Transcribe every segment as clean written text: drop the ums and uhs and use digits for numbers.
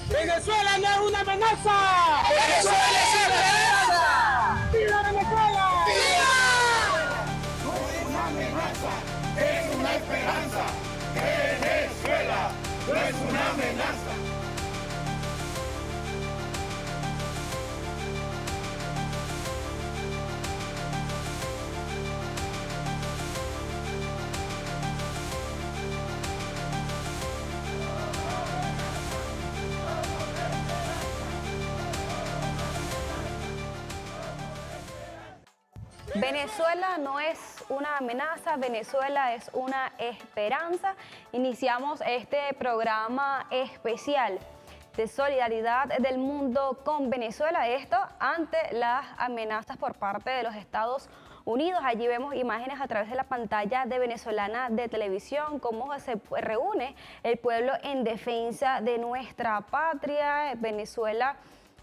¡Venezuela no es una amenaza! ¡Venezuela es esperanza! ¡Viva Venezuela! ¡Viva! No es una amenaza, es una esperanza. Venezuela no es una amenaza. Venezuela no es una amenaza, Venezuela es una esperanza. Iniciamos este programa especial de solidaridad del mundo con Venezuela, esto ante las amenazas por parte de los Estados Unidos. Allí vemos imágenes a través de la pantalla de Venezolana de Televisión, cómo se reúne el pueblo en defensa de nuestra patria. Venezuela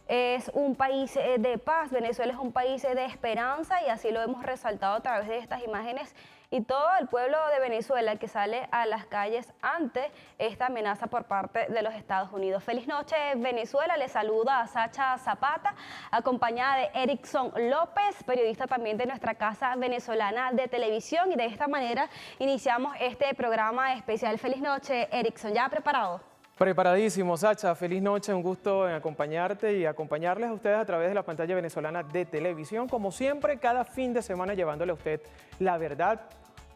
es un país de paz, Venezuela es un país de esperanza y así lo hemos resaltado a través de estas imágenes y todo el pueblo de Venezuela que sale a las calles ante esta amenaza por parte de los Estados Unidos. Feliz noche Venezuela, les saluda a Sacha Zapata, acompañada de Erickson López, periodista también de nuestra casa venezolana de televisión, y de esta manera iniciamos este programa especial. Feliz noche Erickson, ¿ya preparado? Preparadísimo, Sacha. Feliz noche, un gusto en acompañarte y acompañarles a ustedes a través de la pantalla venezolana de televisión. Como siempre, cada fin de semana llevándole a usted la verdad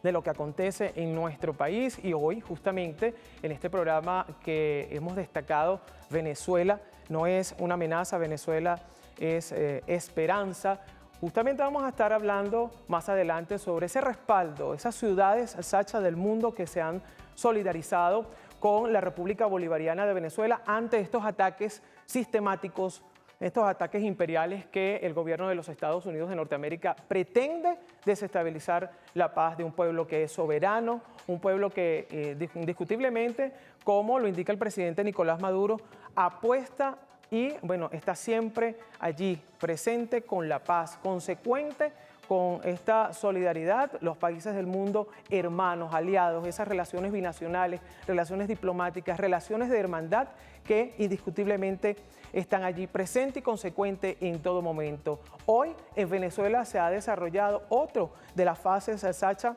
de lo que acontece en nuestro país. Y hoy, justamente, en este programa que hemos destacado, Venezuela no es una amenaza, Venezuela es esperanza. Justamente vamos a estar hablando más adelante sobre ese respaldo, esas ciudades, Sacha, del mundo que se han solidarizado con la República Bolivariana de Venezuela ante estos ataques sistemáticos, estos ataques imperiales que el gobierno de los Estados Unidos de Norteamérica pretende desestabilizar la paz de un pueblo que es soberano, un pueblo que indiscutiblemente, como lo indica el presidente Nicolás Maduro, apuesta y bueno, está siempre allí, presente con la paz, consecuente con esta solidaridad, los países del mundo, hermanos, aliados, esas relaciones binacionales, relaciones diplomáticas, relaciones de hermandad que indiscutiblemente están allí presentes y consecuentes en todo momento. Hoy en Venezuela se ha desarrollado otro de las fases, Sacha,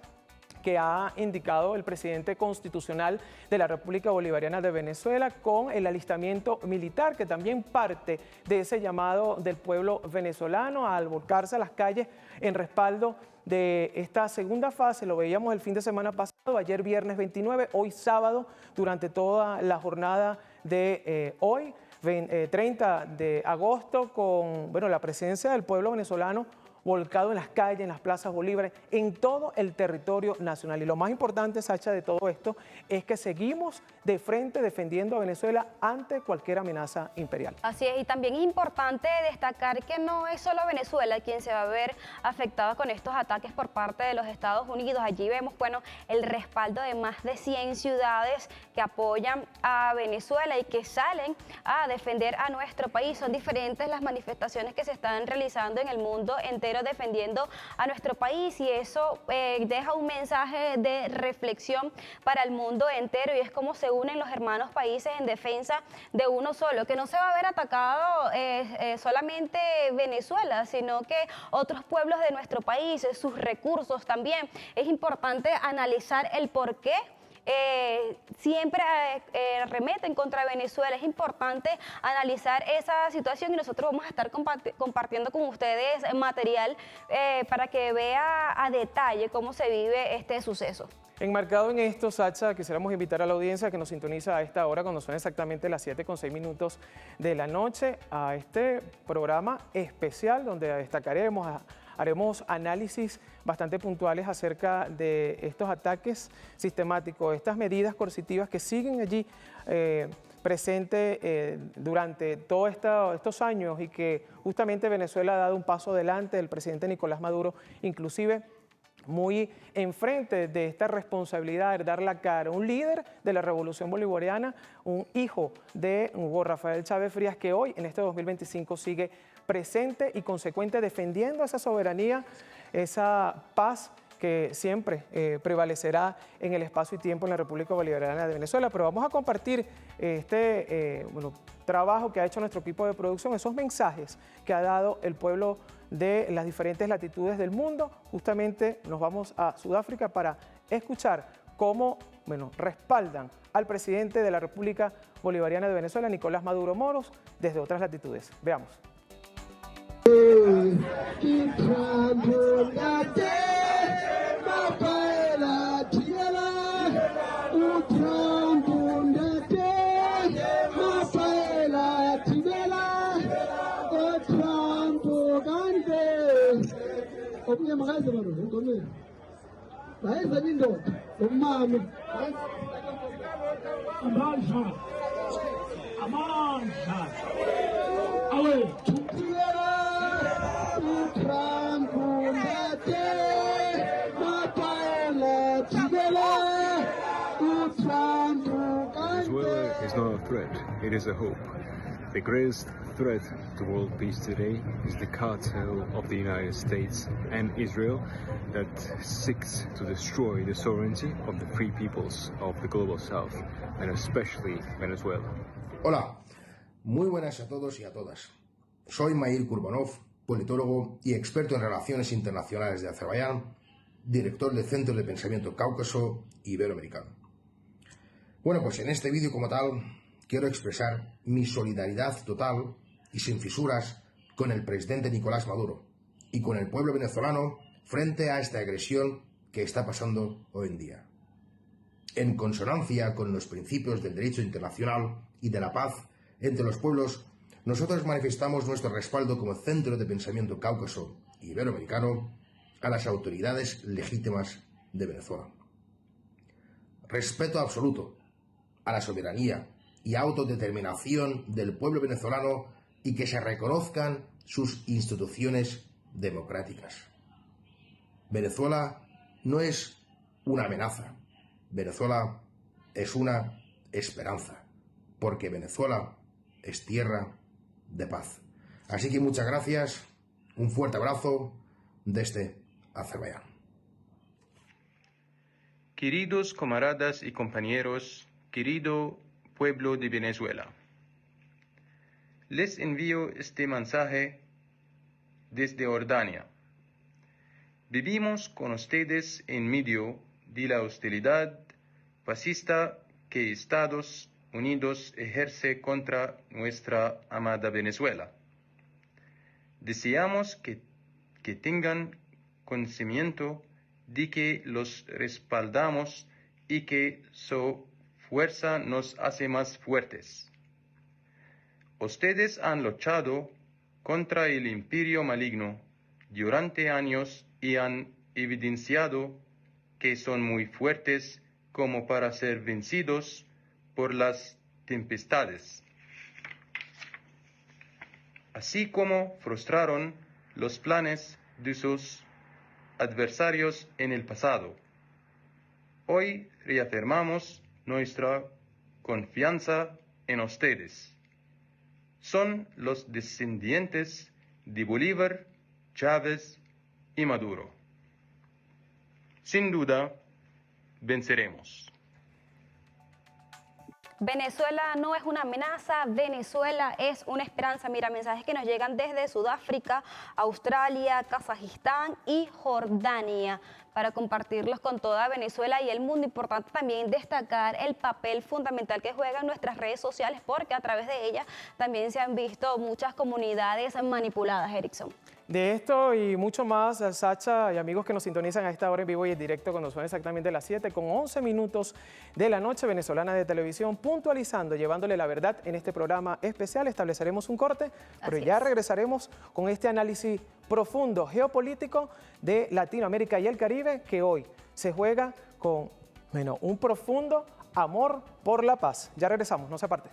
que ha indicado el presidente constitucional de la República Bolivariana de Venezuela con el alistamiento militar, que también parte de ese llamado del pueblo venezolano a volcarse a las calles en respaldo de esta segunda fase. Lo veíamos el fin de semana pasado, ayer viernes 29, hoy sábado, durante toda la jornada de hoy, 30 de agosto, con bueno, la presencia del pueblo venezolano volcado en las calles, en las plazas Bolívar, en todo el territorio nacional. Y lo más importante, Sacha, de todo esto es que seguimos de frente defendiendo a Venezuela ante cualquier amenaza imperial. Así es, y también es importante destacar que no es solo Venezuela quien se va a ver afectada con estos ataques por parte de los Estados Unidos. Allí vemos, bueno, el respaldo de más de 100 ciudades que apoyan a Venezuela y que salen a defender a nuestro país. Son diferentes las manifestaciones que se están realizando en el mundo entero defendiendo a nuestro país, y eso deja un mensaje de reflexión para el mundo entero, y es cómo se unen los hermanos países en defensa de uno solo, que no se va a ver atacado solamente Venezuela, sino que otros pueblos de nuestro país, sus recursos también. Es importante analizar el por qué siempre remeten contra Venezuela. Es importante analizar esa situación y nosotros vamos a estar compartiendo con ustedes material para que vea a detalle cómo se vive este suceso. Enmarcado en esto, Sacha, quisiéramos invitar a la audiencia que nos sintoniza a esta hora, cuando son exactamente las 7:06 de la noche, a este programa especial donde destacaremos, haremos análisis bastante puntuales acerca de estos ataques sistemáticos, estas medidas coercitivas que siguen allí presentes durante todos estos años, y que justamente Venezuela ha dado un paso adelante. El presidente Nicolás Maduro inclusive muy enfrente de esta responsabilidad de dar la cara, un líder de la revolución bolivariana, un hijo de Hugo Rafael Chávez Frías, que hoy en este 2025 sigue presente y consecuente defendiendo esa soberanía, esa paz que siempre prevalecerá en el espacio y tiempo en la República Bolivariana de Venezuela. Pero vamos a compartir trabajo que ha hecho nuestro equipo de producción, esos mensajes que ha dado el pueblo de las diferentes latitudes del mundo. Justamente nos vamos a Sudáfrica para escuchar cómo, respaldan al presidente de la República Bolivariana de Venezuela, Nicolás Maduro Moros, desde otras latitudes. Veamos. Venezuela is not a threat, it is a hope. The greatest threat to world peace today is the cartel of the United States and Israel that seeks to destroy the sovereignty of the free peoples of the global south, and especially Venezuela. Hola, muy buenas a todos y a todas. Soy Mair Kurbanov, politólogo y experto en relaciones internacionales de Azerbaiyán, director del Centro de Pensamiento Cáucaso Iberoamericano. Bueno, pues en este vídeo como tal quiero expresar mi solidaridad total y sin fisuras con el presidente Nicolás Maduro y con el pueblo venezolano frente a esta agresión que está pasando hoy en día. En consonancia con los principios del derecho internacional y de la paz entre los pueblos, nosotros manifestamos nuestro respaldo como Centro de Pensamiento Cáucaso Iberoamericano a las autoridades legítimas de Venezuela. Respeto absoluto a la soberanía y autodeterminación del pueblo venezolano y que se reconozcan sus instituciones democráticas. Venezuela no es una amenaza, Venezuela es una esperanza, porque Venezuela es tierra de paz. Así que muchas gracias, un fuerte abrazo desde Azerbaiyán. Queridos camaradas y compañeros, querido pueblo de Venezuela, les envío este mensaje desde Jordania. Vivimos con ustedes en medio de la hostilidad fascista que Estados Unidos ejerce contra nuestra amada Venezuela. Deseamos que tengan conocimiento de que los respaldamos y que su fuerza nos hace más fuertes. Ustedes han luchado contra el imperio maligno durante años y han evidenciado que son muy fuertes como para ser vencidos por las tempestades, así como frustraron los planes de sus adversarios en el pasado. Hoy reafirmamos nuestra confianza en ustedes. Son los descendientes de Bolívar, Chávez y Maduro. Sin duda, venceremos. Venezuela no es una amenaza, Venezuela es una esperanza. Mira, mensajes que nos llegan desde Sudáfrica, Australia, Kazajistán y Jordania, para compartirlos con toda Venezuela y el mundo. Importante también destacar el papel fundamental que juegan nuestras redes sociales, porque a través de ellas también se han visto muchas comunidades manipuladas, Erickson. De esto y mucho más, Sacha y amigos que nos sintonizan a esta hora en vivo y en directo cuando son exactamente las 7:11 de la noche, Venezolana de Televisión, puntualizando, llevándole la verdad en este programa especial. Estableceremos un corte, pero ya regresaremos con este análisis profundo geopolítico de Latinoamérica y el Caribe, que hoy se juega con un profundo amor por la paz. Ya regresamos, no se aparte.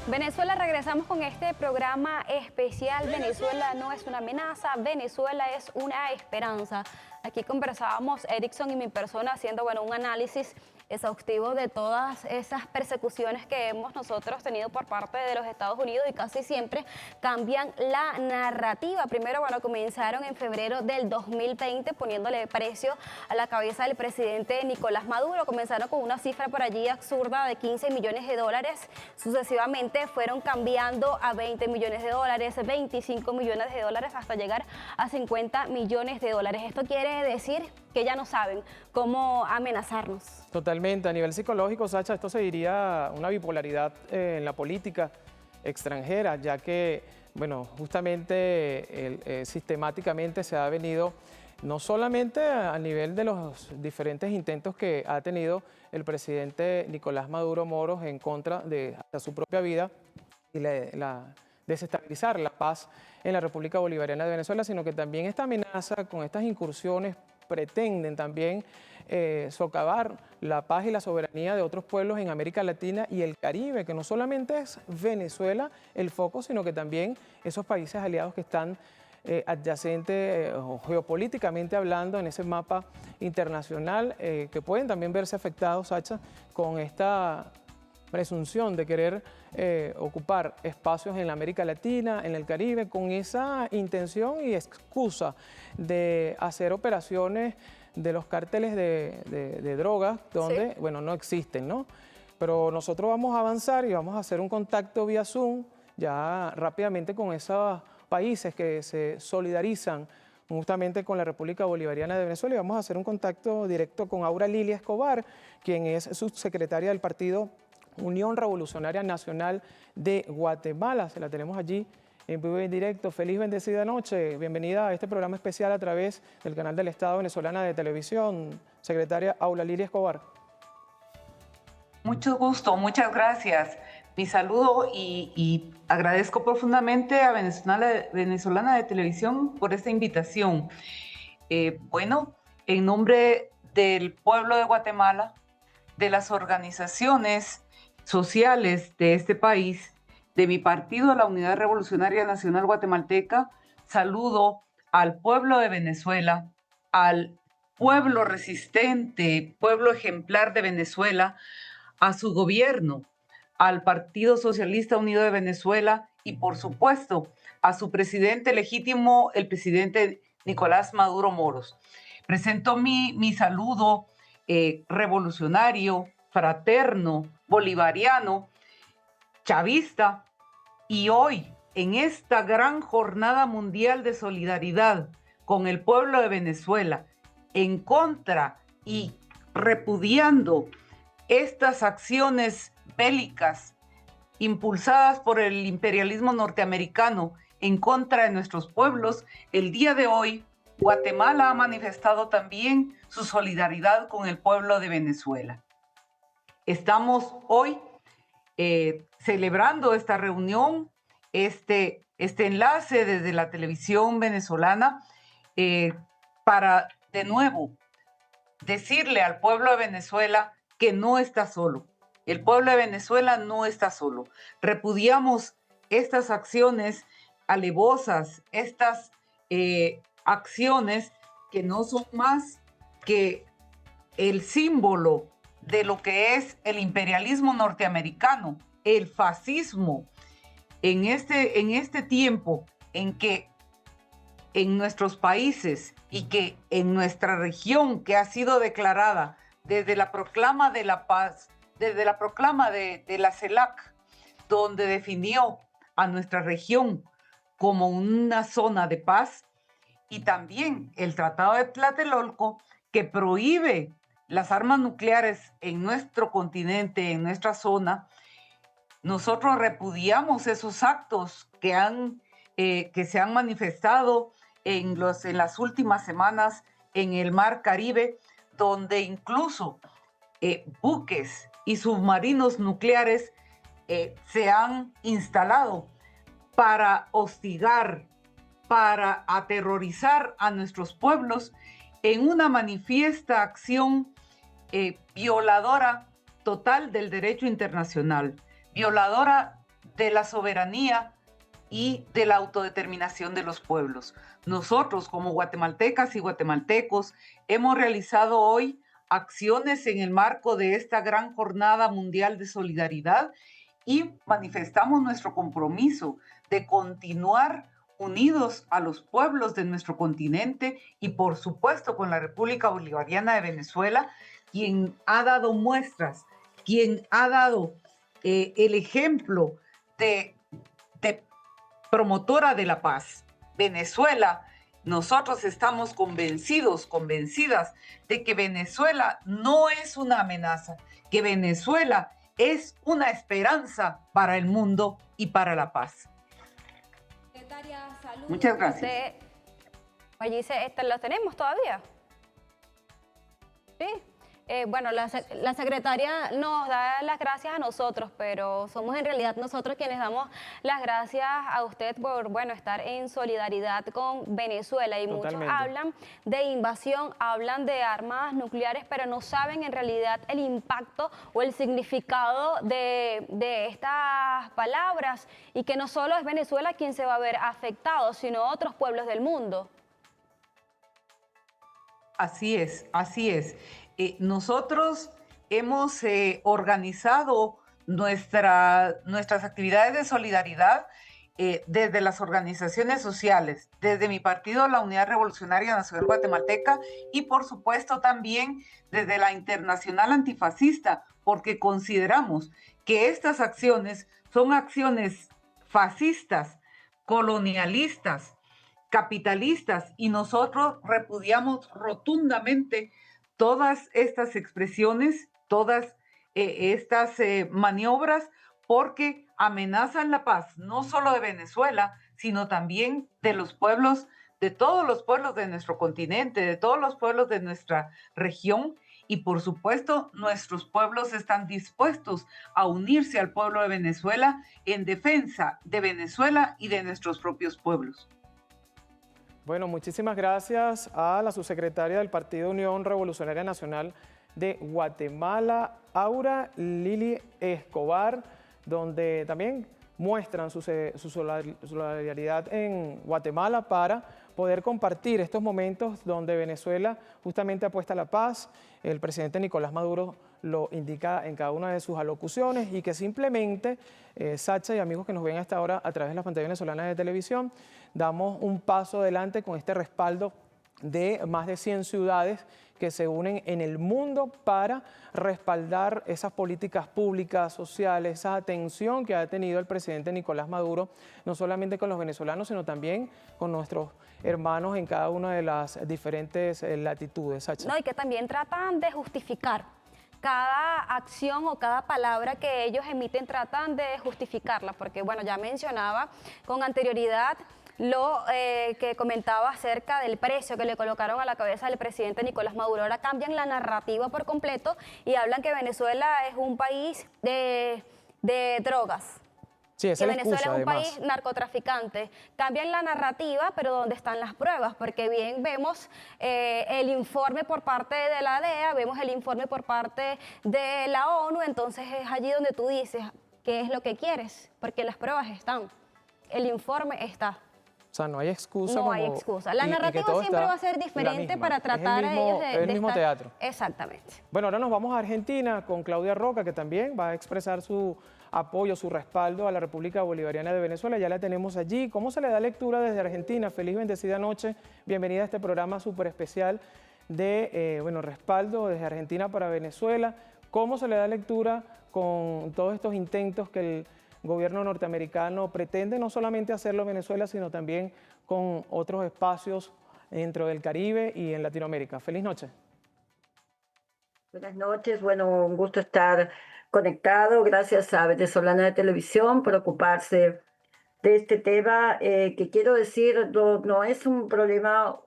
Venezuela, regresamos con este programa especial. Venezuela no es una amenaza, Venezuela es una esperanza. Aquí conversábamos Erickson y mi persona haciendo un análisis exhaustivo de todas esas persecuciones que hemos nosotros tenido por parte de los Estados Unidos y casi siempre cambian la narrativa. Primero, comenzaron en febrero del 2020 poniéndole precio a la cabeza del presidente Nicolás Maduro. Comenzaron con una cifra por allí absurda de 15 millones de dólares. Sucesivamente fueron cambiando a 20 millones de dólares, 25 millones de dólares hasta llegar a 50 millones de dólares. Esto quiere decir que ya no saben cómo amenazarnos. Totalmente. A nivel psicológico, Sacha, esto seguiría una bipolaridad en la política extranjera, ya que, justamente sistemáticamente se ha venido, no solamente a nivel de los diferentes intentos que ha tenido el presidente Nicolás Maduro Moros en contra de hasta su propia vida y desestabilizar la paz en la República Bolivariana de Venezuela, sino que también esta amenaza con estas incursiones pretenden también socavar la paz y la soberanía de otros pueblos en América Latina y el Caribe, que no solamente es Venezuela el foco, sino que también esos países aliados que están adyacentes geopolíticamente hablando en ese mapa internacional, que pueden también verse afectados, Sacha, con esta presunción de querer ocupar espacios en la América Latina, en el Caribe, con esa intención y excusa de hacer operaciones de los cárteles de drogas, donde, Sí. no existen, ¿no? Pero nosotros vamos a avanzar y vamos a hacer un contacto vía Zoom ya rápidamente con esos países que se solidarizan justamente con la República Bolivariana de Venezuela, y vamos a hacer un contacto directo con Aura Lilia Escobar, quien es subsecretaria del partido Unión Revolucionaria Nacional de Guatemala. Se la tenemos allí en vivo y en directo. Feliz, bendecida noche. Bienvenida a este programa especial a través del canal del Estado Venezolana de Televisión, secretaria Aura Lilia Escobar. Mucho gusto, muchas gracias. Mi saludo y agradezco profundamente a Venezolana de Televisión por esta invitación. En nombre del pueblo de Guatemala, de las organizaciones sociales de este país, de mi partido, la Unidad Revolucionaria Nacional Guatemalteca, saludo al pueblo de Venezuela, al pueblo resistente, pueblo ejemplar de Venezuela, a su gobierno, al Partido Socialista Unido de Venezuela y, por supuesto, a su presidente legítimo, el presidente Nicolás Maduro Moros. Presento mi saludo revolucionario, fraterno, bolivariano, chavista, y hoy, en esta gran jornada mundial de solidaridad con el pueblo de Venezuela, en contra y repudiando estas acciones bélicas impulsadas por el imperialismo norteamericano en contra de nuestros pueblos, el día de hoy Guatemala ha manifestado también su solidaridad con el pueblo de Venezuela. Estamos hoy celebrando esta reunión, este enlace desde la televisión venezolana para de nuevo decirle al pueblo de Venezuela que no está solo. El pueblo de Venezuela no está solo. Repudiamos estas acciones alevosas, estas acciones que no son más que el símbolo de lo que es el imperialismo norteamericano, el fascismo, en este tiempo en que en nuestros países y que en nuestra región, que ha sido declarada desde la proclama de la paz, desde la proclama de la CELAC, donde definió a nuestra región como una zona de paz, y también el Tratado de Tlatelolco, que prohíbe las armas nucleares en nuestro continente, en nuestra zona. Nosotros repudiamos esos actos que se han manifestado en las últimas semanas en el Mar Caribe, donde incluso buques y submarinos nucleares se han instalado para hostigar, para aterrorizar a nuestros pueblos en una manifiesta acción violadora total del derecho internacional, violadora de la soberanía y de la autodeterminación de los pueblos. Nosotros, como guatemaltecas y guatemaltecos, hemos realizado hoy acciones en el marco de esta gran jornada mundial de solidaridad y manifestamos nuestro compromiso de continuar unidos a los pueblos de nuestro continente y, por supuesto, con la República Bolivariana de Venezuela, quien ha dado muestras, quien ha dado el ejemplo de promotora de la paz. Venezuela, nosotros estamos convencidas de que Venezuela no es una amenaza, que Venezuela es una esperanza para el mundo y para la paz. Muchas gracias. Allí ¿la tenemos todavía? Sí. Bueno, la secretaria nos da las gracias a nosotros, pero somos en realidad nosotros quienes damos las gracias a usted por, bueno, estar en solidaridad con Venezuela. Y Totalmente. Muchos hablan de invasión, hablan de armas nucleares, pero no saben en realidad el impacto o el significado de estas palabras, y que no solo es Venezuela quien se va a ver afectado, sino otros pueblos del mundo. Así es, así es. Nosotros hemos organizado nuestras actividades de solidaridad desde las organizaciones sociales, desde mi partido, la Unidad Revolucionaria Nacional Guatemalteca, y por supuesto también desde la Internacional Antifascista, porque consideramos que estas acciones son acciones fascistas, colonialistas, capitalistas, y nosotros repudiamos rotundamente todas estas expresiones, todas estas maniobras, porque amenazan la paz, no solo de Venezuela, sino también de los pueblos, de todos los pueblos de nuestro continente, de todos los pueblos de nuestra región, y por supuesto nuestros pueblos están dispuestos a unirse al pueblo de Venezuela en defensa de Venezuela y de nuestros propios pueblos. Bueno, muchísimas gracias a la subsecretaria del Partido Unión Revolucionaria Nacional de Guatemala, Aura Lili Escobar, donde también muestran su solidaridad en Guatemala para poder compartir estos momentos donde Venezuela justamente apuesta a la paz. El presidente Nicolás Maduro lo indica en cada una de sus alocuciones, y que simplemente, Sacha y amigos que nos ven hasta ahora a través de las pantallas venezolanas de televisión, damos un paso adelante con este respaldo de más de 100 ciudades que se unen en el mundo para respaldar esas políticas públicas, sociales, esa atención que ha tenido el presidente Nicolás Maduro, no solamente con los venezolanos, sino también con nuestros hermanos en cada una de las diferentes latitudes. Sacha. No, y que también tratan de justificar cada acción o cada palabra que ellos emiten, tratan de justificarla, porque bueno, ya mencionaba con anterioridad lo que comentaba acerca del precio que le colocaron a la cabeza del presidente Nicolás Maduro. Ahora cambian la narrativa por completo y hablan que Venezuela es un país de drogas. Sí, esa Que es la Venezuela excusa, es un además. país narcotraficante. Cambian la narrativa, pero ¿dónde están las pruebas? Porque bien vemos el informe por parte de la DEA, vemos el informe por parte de la ONU, entonces es allí donde tú dices qué es lo que quieres, porque las pruebas están, el informe está. O sea, no hay excusa. No hay excusa. La narrativa siempre va a ser diferente para tratar a ellos de el mismo estar... teatro. Exactamente. Bueno, ahora nos vamos a Argentina con Claudia Roca, que también va a expresar su apoyo, su respaldo a la República Bolivariana de Venezuela. Ya la tenemos allí. ¿Cómo se le da lectura desde Argentina? Feliz bendecida noche. Bienvenida a este programa súper especial de respaldo desde Argentina para Venezuela. ¿Cómo se le da lectura con todos estos intentos que el gobierno norteamericano pretende no solamente hacerlo en Venezuela, sino también con otros espacios dentro del Caribe y en Latinoamérica? Feliz noche. Buenas noches, bueno, un gusto estar conectado. Gracias a Venezolana de Televisión por ocuparse de este tema, que quiero decir, no es un problema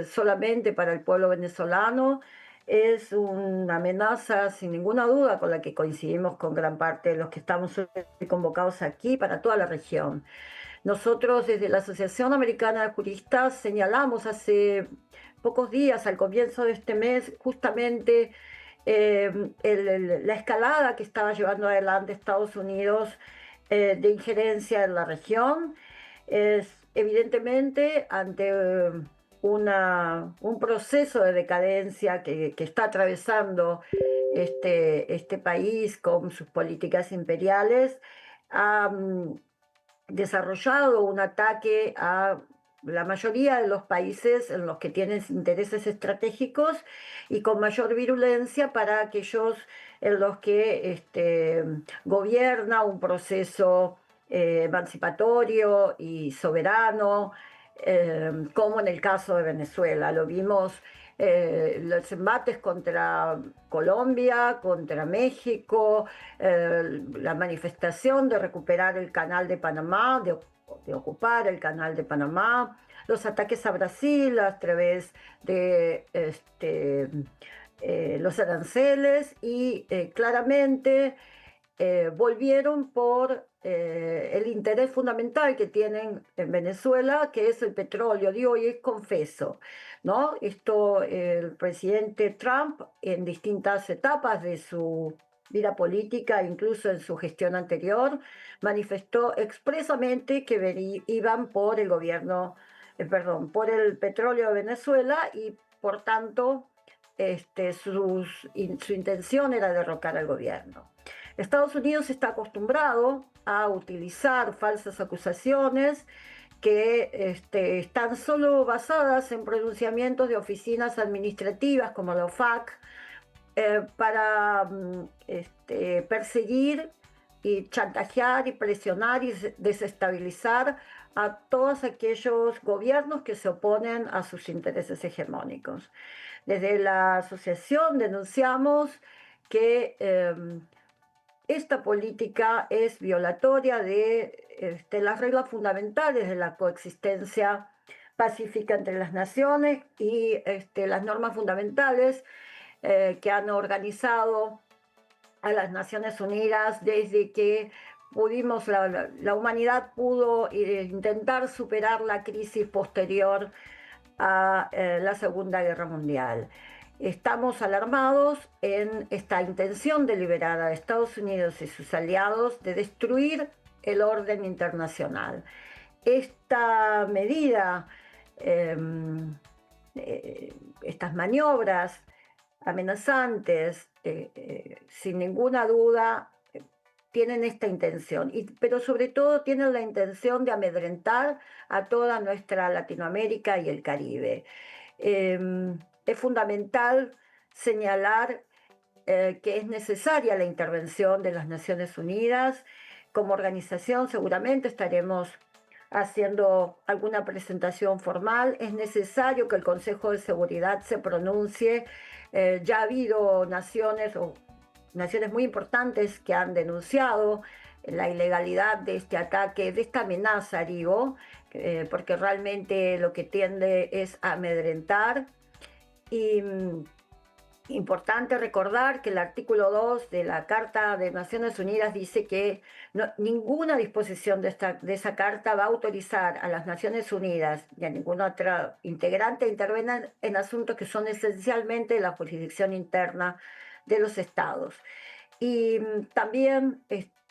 solamente para el pueblo venezolano. Es una amenaza, sin ninguna duda, con la que coincidimos con gran parte de los que estamos convocados aquí para toda la región. Nosotros, desde la Asociación Americana de Juristas, señalamos hace pocos días, al comienzo de este mes, justamente la escalada que estaba llevando adelante Estados Unidos de injerencia en la región. Es evidentemente ante un proceso de decadencia que está atravesando este país con sus políticas imperiales, ha desarrollado un ataque a la mayoría de los países en los que tienen intereses estratégicos y con mayor virulencia para aquellos en los que gobierna un proceso emancipatorio y soberano, como en el caso de Venezuela. Lo vimos los embates contra Colombia, contra México, la manifestación de recuperar el canal de Panamá, de ocupar el canal de Panamá, los ataques a Brasil a través de los aranceles y claramente volvieron por el interés fundamental que tienen en Venezuela, que es el petróleo. Digo, y es confeso, ¿no? Esto el presidente Trump en distintas etapas de su vida política, incluso en su gestión anterior, manifestó expresamente que iban por el gobierno, por el petróleo de Venezuela y por tanto su intención era derrocar al gobierno. Estados Unidos está acostumbrado a utilizar falsas acusaciones que están solo basadas en pronunciamientos de oficinas administrativas como la OFAC para perseguir y chantajear y presionar y desestabilizar a todos aquellos gobiernos que se oponen a sus intereses hegemónicos. Desde la asociación denunciamos que esta política es violatoria de las reglas fundamentales de la coexistencia pacífica entre las naciones y las normas fundamentales que han organizado a las Naciones Unidas desde que la humanidad pudo intentar superar la crisis posterior a la Segunda Guerra Mundial. Estamos alarmados en esta intención deliberada de Estados Unidos y sus aliados de destruir el orden internacional. Esta medida, estas maniobras amenazantes, sin ninguna duda, tienen esta intención, pero sobre todo tienen la intención de amedrentar a toda nuestra Latinoamérica y el Caribe. Es fundamental señalar que es necesaria la intervención de las Naciones Unidas. Como organización seguramente estaremos haciendo alguna presentación formal. Es necesario que el Consejo de Seguridad se pronuncie. Ya ha habido naciones muy importantes que han denunciado la ilegalidad de este ataque, de esta amenaza, digo, porque realmente lo que tiende es a amedrentar. Y importante recordar que el artículo 2 de la Carta de Naciones Unidas dice que ninguna disposición de esa carta va a autorizar a las Naciones Unidas ni a ninguna otra integrante a intervenir en asuntos que son esencialmente de la jurisdicción interna de los estados. Y también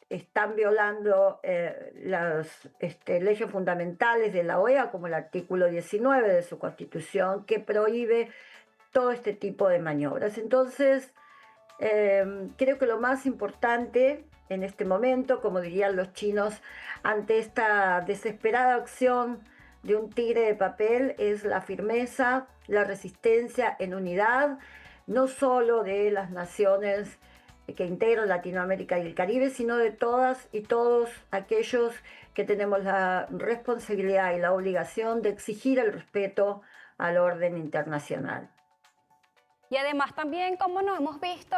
están violando las leyes fundamentales de la OEA, como el artículo 19 de su Constitución, que prohíbe todo este tipo de maniobras. Entonces, creo que lo más importante en este momento, como dirían los chinos, ante esta desesperada acción de un tigre de papel, es la firmeza, la resistencia en unidad, no solo de las naciones que integran Latinoamérica y el Caribe, sino de todas y todos aquellos que tenemos la responsabilidad y la obligación de exigir el respeto al orden internacional. Y además también cómo nos hemos visto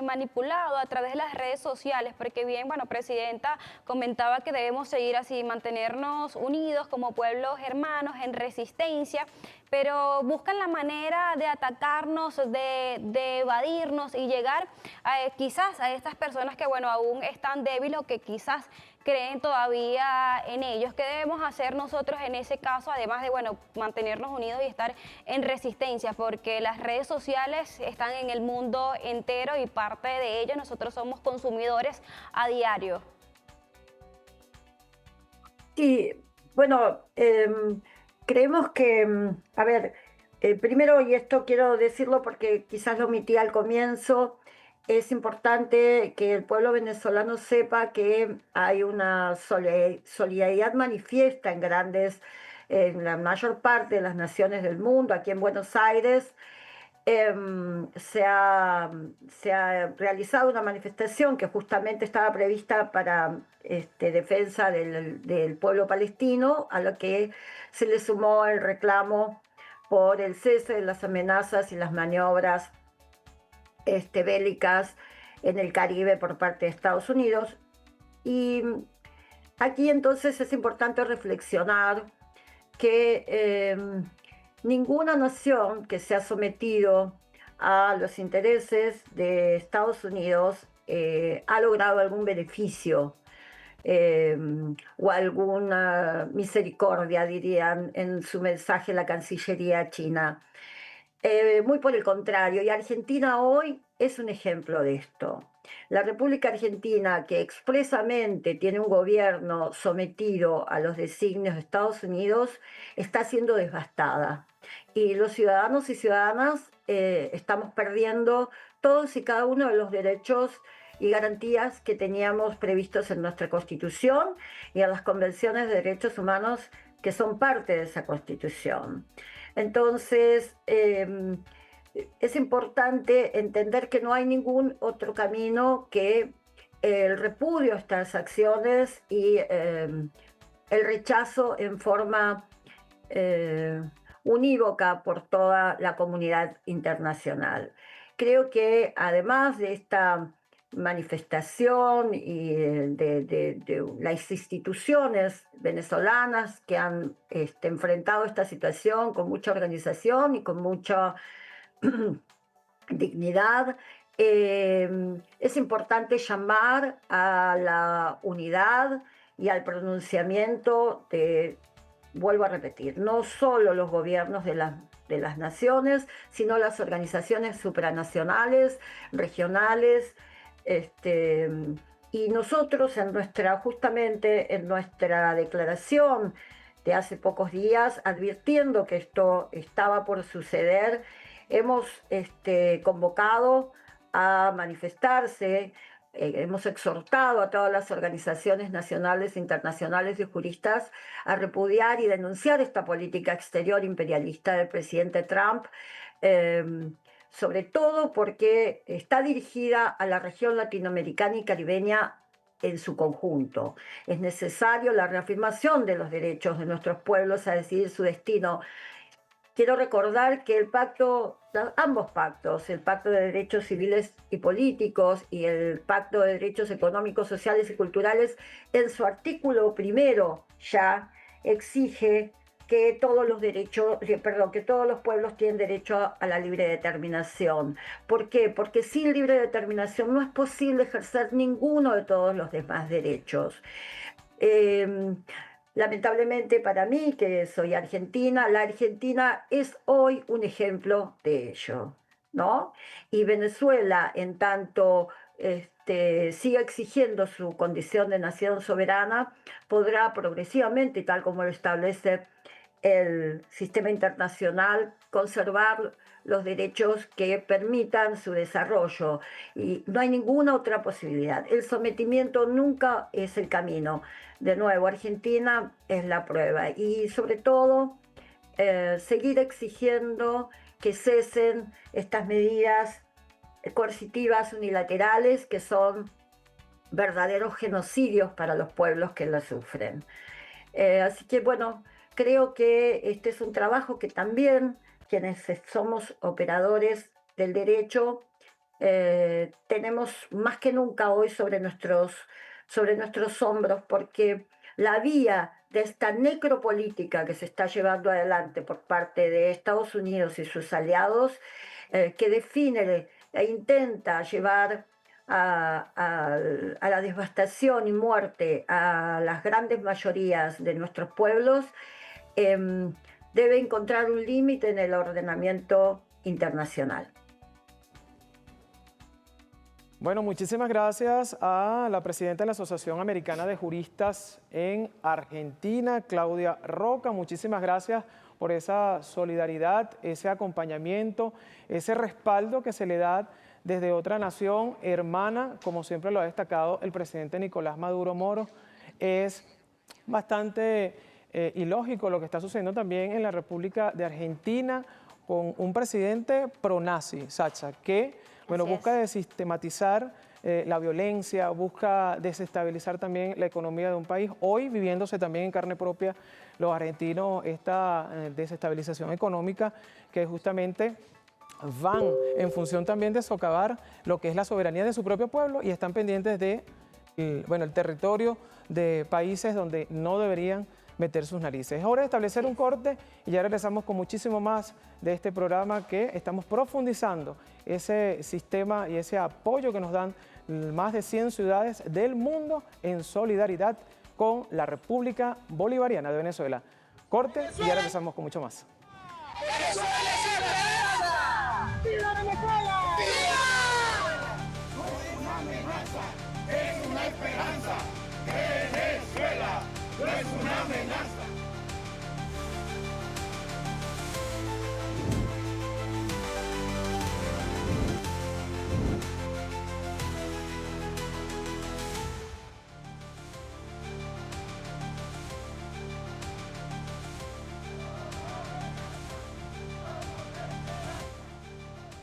manipulado a través de las redes sociales, porque bien, bueno, Presidenta comentaba que debemos seguir así, mantenernos unidos como pueblos hermanos en resistencia, pero buscan la manera de atacarnos, de evadirnos y llegar quizás a estas personas que, bueno, aún están débiles o que quizás creen todavía en ellos. ¿Qué debemos hacer nosotros en ese caso, además de, bueno, mantenernos unidos y estar en resistencia? Porque las redes sociales están en el mundo entero y parte de ellas nosotros somos consumidores a diario. Sí, bueno, creemos que, a ver, primero, y esto quiero decirlo porque quizás lo omití al comienzo, es importante que el pueblo venezolano sepa que hay una solidaridad manifiesta en la mayor parte de las naciones del mundo. Aquí en Buenos Aires se ha realizado una manifestación que justamente estaba prevista para defensa del pueblo palestino, a lo que se le sumó el reclamo por el cese de las amenazas y las maniobras bélicas en el Caribe por parte de Estados Unidos. Y aquí entonces es importante reflexionar que ninguna nación que se ha sometido a los intereses de Estados Unidos ha logrado algún beneficio o alguna misericordia, dirían en su mensaje la Cancillería china. Muy por el contrario, y Argentina hoy es un ejemplo de esto. La República Argentina, que expresamente tiene un gobierno sometido a los designios de Estados Unidos, está siendo devastada. Y los ciudadanos y ciudadanas estamos perdiendo todos y cada uno de los derechos y garantías que teníamos previstos en nuestra Constitución y en las convenciones de derechos humanos que son parte de esa Constitución. Entonces, es importante entender que no hay ningún otro camino que el repudio a estas acciones y el rechazo en forma unívoca por toda la comunidad internacional. Creo que además de esta manifestación y de las instituciones venezolanas que han enfrentado esta situación con mucha organización y con mucha dignidad, es importante llamar a la unidad y al pronunciamiento de, vuelvo a repetir, no solo los gobiernos de las naciones, sino las organizaciones supranacionales, regionales, y nosotros justamente en nuestra declaración de hace pocos días, advirtiendo que esto estaba por suceder, hemos convocado a manifestarse, hemos exhortado a todas las organizaciones nacionales e internacionales de juristas a repudiar y denunciar esta política exterior imperialista del presidente Trump, sobre todo porque está dirigida a la región latinoamericana y caribeña en su conjunto. Es necesario la reafirmación de los derechos de nuestros pueblos a decidir su destino. Quiero recordar que ambos pactos, el Pacto de Derechos Civiles y Políticos y el Pacto de Derechos Económicos, Sociales y Culturales, en su artículo primero ya exige que todos los pueblos tienen derecho a la libre determinación. ¿Por qué? Porque sin libre determinación no es posible ejercer ninguno de todos los demás derechos. Lamentablemente para mí, que soy argentina, la Argentina es hoy un ejemplo de ello, ¿no? Y Venezuela, en tanto siga exigiendo su condición de nación soberana, podrá progresivamente, tal como lo establece el sistema internacional, conservar los derechos que permitan su desarrollo. Y no hay ninguna otra posibilidad. El sometimiento nunca es el camino. De nuevo, Argentina es la prueba. Y sobre todo, seguir exigiendo que cesen estas medidas coercitivas unilaterales que son verdaderos genocidios para los pueblos que las sufren. Así que bueno, creo que este es un trabajo que también quienes somos operadores del derecho tenemos más que nunca hoy sobre nuestros hombros, porque la vía de esta necropolítica que se está llevando adelante por parte de Estados Unidos y sus aliados, que define e intenta llevar a la devastación y muerte a las grandes mayorías de nuestros pueblos, debe encontrar un límite en el ordenamiento internacional. Bueno, muchísimas gracias a la presidenta de la Asociación Americana de Juristas en Argentina, Claudia Roca. Muchísimas gracias por esa solidaridad, ese acompañamiento, ese respaldo que se le da desde otra nación hermana, como siempre lo ha destacado el presidente Nicolás Maduro Moro. Es bastante ilógico lo que está sucediendo también en la República de Argentina con un presidente pro-nazi, Sacha, que busca desistematizar la violencia, busca desestabilizar también la economía de un país. Hoy viviéndose también en carne propia los argentinos esta desestabilización económica que justamente van en función también de socavar lo que es la soberanía de su propio pueblo y están pendientes de el territorio de países donde no deberían meter sus narices. Es hora de establecer un corte y ya regresamos con muchísimo más de este programa que estamos profundizando ese sistema y ese apoyo que nos dan más de 100 ciudades del mundo en solidaridad con la República Bolivariana de Venezuela. Corte y ya regresamos con mucho más. ¡Venezuela es esperanza! ¡Viva Venezuela! No es una amenaza, es una esperanza. Venezuela no es una amenaza.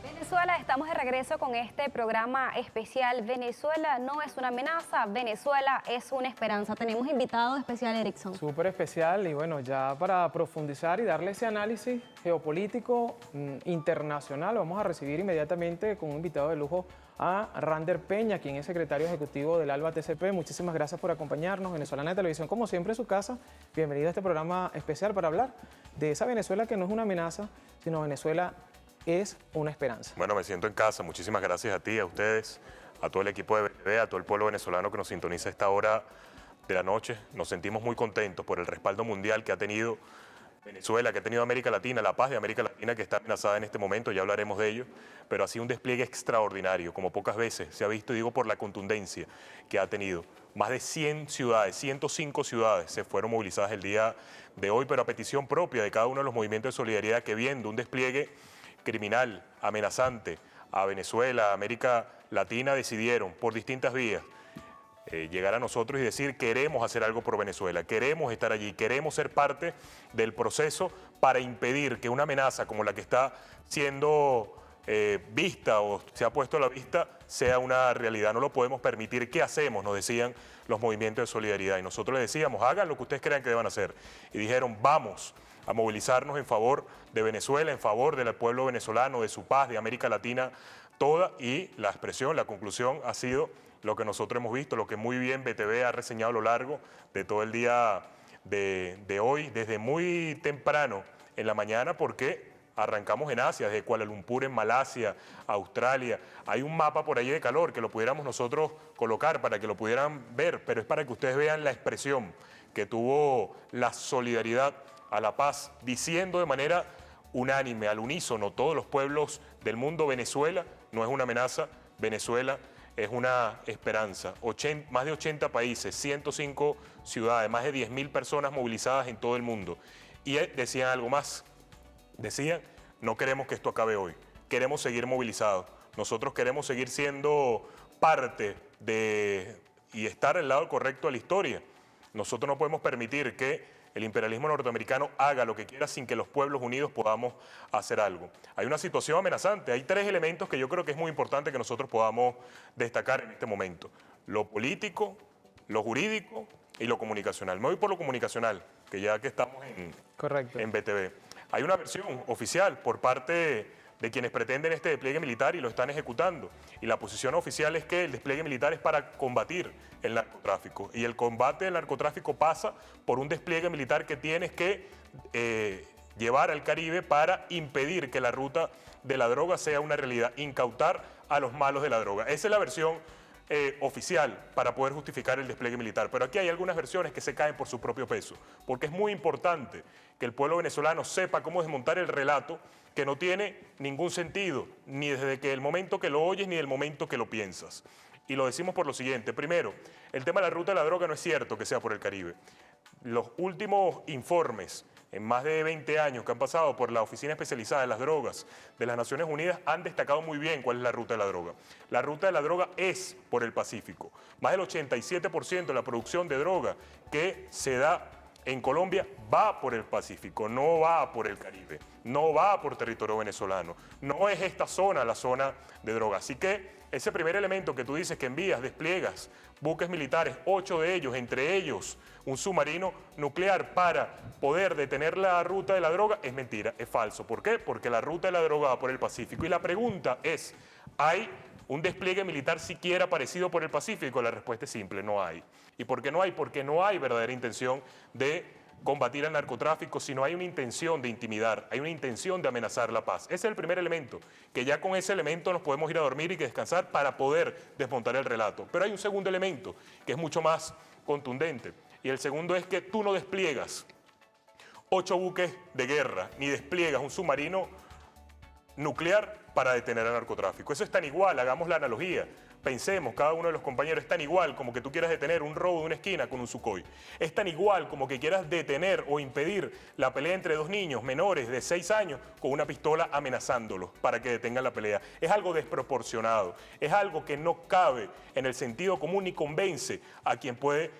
Venezuela, estamos de regreso con este programa especial. Venezuela no es una amenaza, Venezuela es una esperanza. Tenemos invitado especial, Erickson. Súper especial y bueno, ya para profundizar y darle ese análisis geopolítico internacional, vamos a recibir inmediatamente con un invitado de lujo a Rander Peña, quien es secretario ejecutivo del ALBA TCP. Muchísimas gracias por acompañarnos. Venezolana de Televisión, como siempre, en su casa. Bienvenido a este programa especial para hablar de esa Venezuela que no es una amenaza, sino Venezuela es una esperanza. Bueno, me siento en casa. Muchísimas gracias a ti, a ustedes, a todo el equipo de BTV, a todo el pueblo venezolano que nos sintoniza a esta hora de la noche. Nos sentimos muy contentos por el respaldo mundial que ha tenido Venezuela, que ha tenido América Latina, la paz de América Latina que está amenazada en este momento, ya hablaremos de ello, pero ha sido un despliegue extraordinario, como pocas veces se ha visto, digo por la contundencia que ha tenido. Más de 100 ciudades, 105 ciudades se fueron movilizadas el día de hoy, pero a petición propia de cada uno de los movimientos de solidaridad que viendo un despliegue criminal, amenazante a Venezuela, a América Latina, decidieron por distintas vías llegar a nosotros y decir queremos hacer algo por Venezuela, queremos estar allí, queremos ser parte del proceso para impedir que una amenaza como la que está siendo vista o se ha puesto a la vista sea una realidad. No lo podemos permitir. ¿Qué hacemos?, nos decían los movimientos de solidaridad. Y nosotros les decíamos, hagan lo que ustedes crean que deban hacer. Y dijeron, vamos a movilizarnos en favor de Venezuela, en favor del pueblo venezolano, de su paz, de América Latina toda. Y la expresión, la conclusión ha sido lo que nosotros hemos visto, lo que muy bien BTV ha reseñado a lo largo de todo el día de hoy, desde muy temprano en la mañana, porque arrancamos en Asia, desde Kuala Lumpur, en Malasia, Australia. Hay un mapa por ahí de calor que lo pudiéramos nosotros colocar para que lo pudieran ver, pero es para que ustedes vean la expresión que tuvo la solidaridad a la paz, diciendo de manera unánime, al unísono, todos los pueblos del mundo, Venezuela no es una amenaza, Venezuela es una esperanza. Más de 80 países, 105 ciudades, más de 10.000 personas movilizadas en todo el mundo. Y decían algo más, decían, no queremos que esto acabe hoy, queremos seguir movilizados, nosotros queremos seguir siendo parte de y estar al lado correcto de la historia. Nosotros no podemos permitir que el imperialismo norteamericano haga lo que quiera sin que los pueblos unidos podamos hacer algo. Hay una situación amenazante, hay tres elementos que yo creo que es muy importante que nosotros podamos destacar en este momento. Lo político, lo jurídico y lo comunicacional. Me voy por lo comunicacional, que ya que estamos en BTV. Hay una versión oficial por parte de quienes pretenden este despliegue militar y lo están ejecutando. Y la posición oficial es que el despliegue militar es para combatir el narcotráfico. Y el combate del narcotráfico pasa por un despliegue militar que tienes que llevar al Caribe para impedir que la ruta de la droga sea una realidad, incautar a los malos de la droga. Esa es la versión oficial para poder justificar el despliegue militar. Pero aquí hay algunas versiones que se caen por su propio peso, porque es muy importante que el pueblo venezolano sepa cómo desmontar el relato que no tiene ningún sentido, ni desde que el momento que lo oyes ni del momento que lo piensas. Y lo decimos por lo siguiente. Primero, el tema de la ruta de la droga no es cierto que sea por el Caribe. Los últimos informes en más de 20 años que han pasado por la Oficina Especializada de las Drogas de las Naciones Unidas han destacado muy bien cuál es la ruta de la droga. La ruta de la droga es por el Pacífico. Más del 87% de la producción de droga que se da en Colombia va por el Pacífico, no va por el Caribe, no va por territorio venezolano. No es esta zona la zona de droga. Así que ese primer elemento que tú dices que envías, despliegas buques militares, 8 de ellos, entre ellos un submarino nuclear para poder detener la ruta de la droga, es mentira, es falso. ¿Por qué? Porque la ruta de la droga va por el Pacífico. Y la pregunta es, ¿hay un despliegue militar siquiera parecido por el Pacífico? La respuesta es simple, no hay. ¿Y por qué no hay? Porque no hay verdadera intención de combatir el narcotráfico, sino hay una intención de intimidar, hay una intención de amenazar la paz. Ese es el primer elemento, que ya con ese elemento nos podemos ir a dormir y descansar para poder desmontar el relato. Pero hay un segundo elemento que es mucho más contundente, y el segundo es que tú no despliegas 8 buques de guerra, ni despliegas un submarino nuclear para detener el narcotráfico. Eso es tan igual, hagamos la analogía. Pensemos, cada uno de los compañeros, es tan igual como que tú quieras detener un robo de una esquina con un Sukhoi. Es tan igual como que quieras detener o impedir la pelea entre 2 niños menores de 6 años con una pistola amenazándolos para que detengan la pelea. Es algo desproporcionado, es algo que no cabe en el sentido común ni convence a quien puede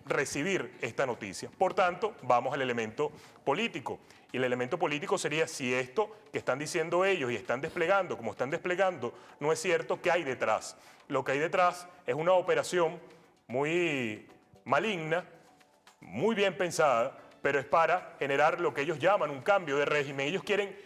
recibir esta noticia. Por tanto, vamos al elemento político. Y el elemento político sería si esto que están diciendo ellos y están desplegando, como están desplegando, no es cierto, ¿qué hay detrás? Lo que hay detrás es una operación muy maligna, muy bien pensada, pero es para generar lo que ellos llaman un cambio de régimen. Ellos quieren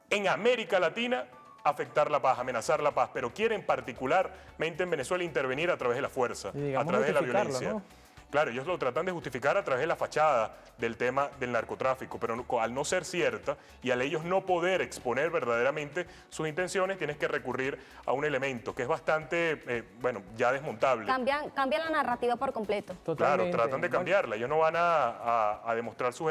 en América Latina afectar la paz, amenazar la paz, pero quieren particularmente en Venezuela intervenir a través de la fuerza, a través de la violencia. ¿No? Claro, ellos lo tratan de justificar a través de la fachada del tema del narcotráfico, pero al no ser cierta y al ellos no poder exponer verdaderamente sus intenciones, tienes que recurrir a un elemento que es bastante, bueno, ya desmontable. Cambian la narrativa por completo. Totalmente. Claro, tratan de cambiarla. Ellos no van a demostrar sus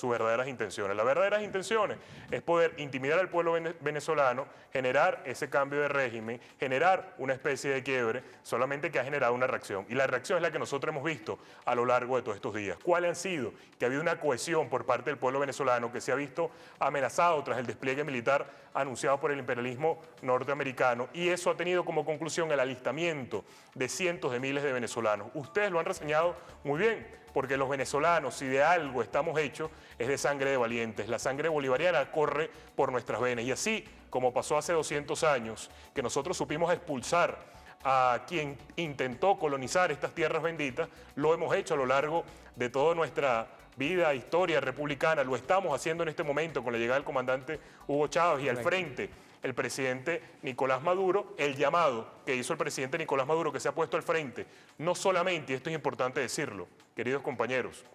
verdaderas intenciones. Las verdaderas intenciones es poder intimidar al pueblo venezolano, generar ese cambio de régimen, generar una especie de quiebre, solamente que ha generado una reacción. Y la reacción es la que nosotros hemos visto a lo largo de todos estos días. ¿Cuáles han sido? Que ha habido una cohesión por parte del pueblo venezolano que se ha visto amenazado tras el despliegue militar anunciado por el imperialismo norteamericano, y eso ha tenido como conclusión el alistamiento de cientos de miles de venezolanos. Ustedes lo han reseñado muy bien, porque los venezolanos, si de algo estamos hechos, es de sangre de valientes. La sangre bolivariana corre por nuestras venas, y así como pasó hace 200 años, que nosotros supimos expulsar a quien intentó colonizar estas tierras benditas, lo hemos hecho a lo largo de toda nuestra vida, historia republicana, lo estamos haciendo en este momento con la llegada del comandante Hugo Chávez y al frente el presidente Nicolás Maduro. El llamado que hizo el presidente Nicolás Maduro, que se ha puesto al frente, no solamente, y esto es importante decirlo, queridos compañeros,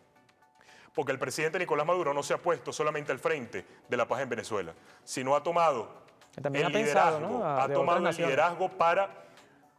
porque el presidente Nicolás Maduro no se ha puesto solamente al frente de la paz en Venezuela, sino ha tomado el liderazgo, ha tomado el liderazgo para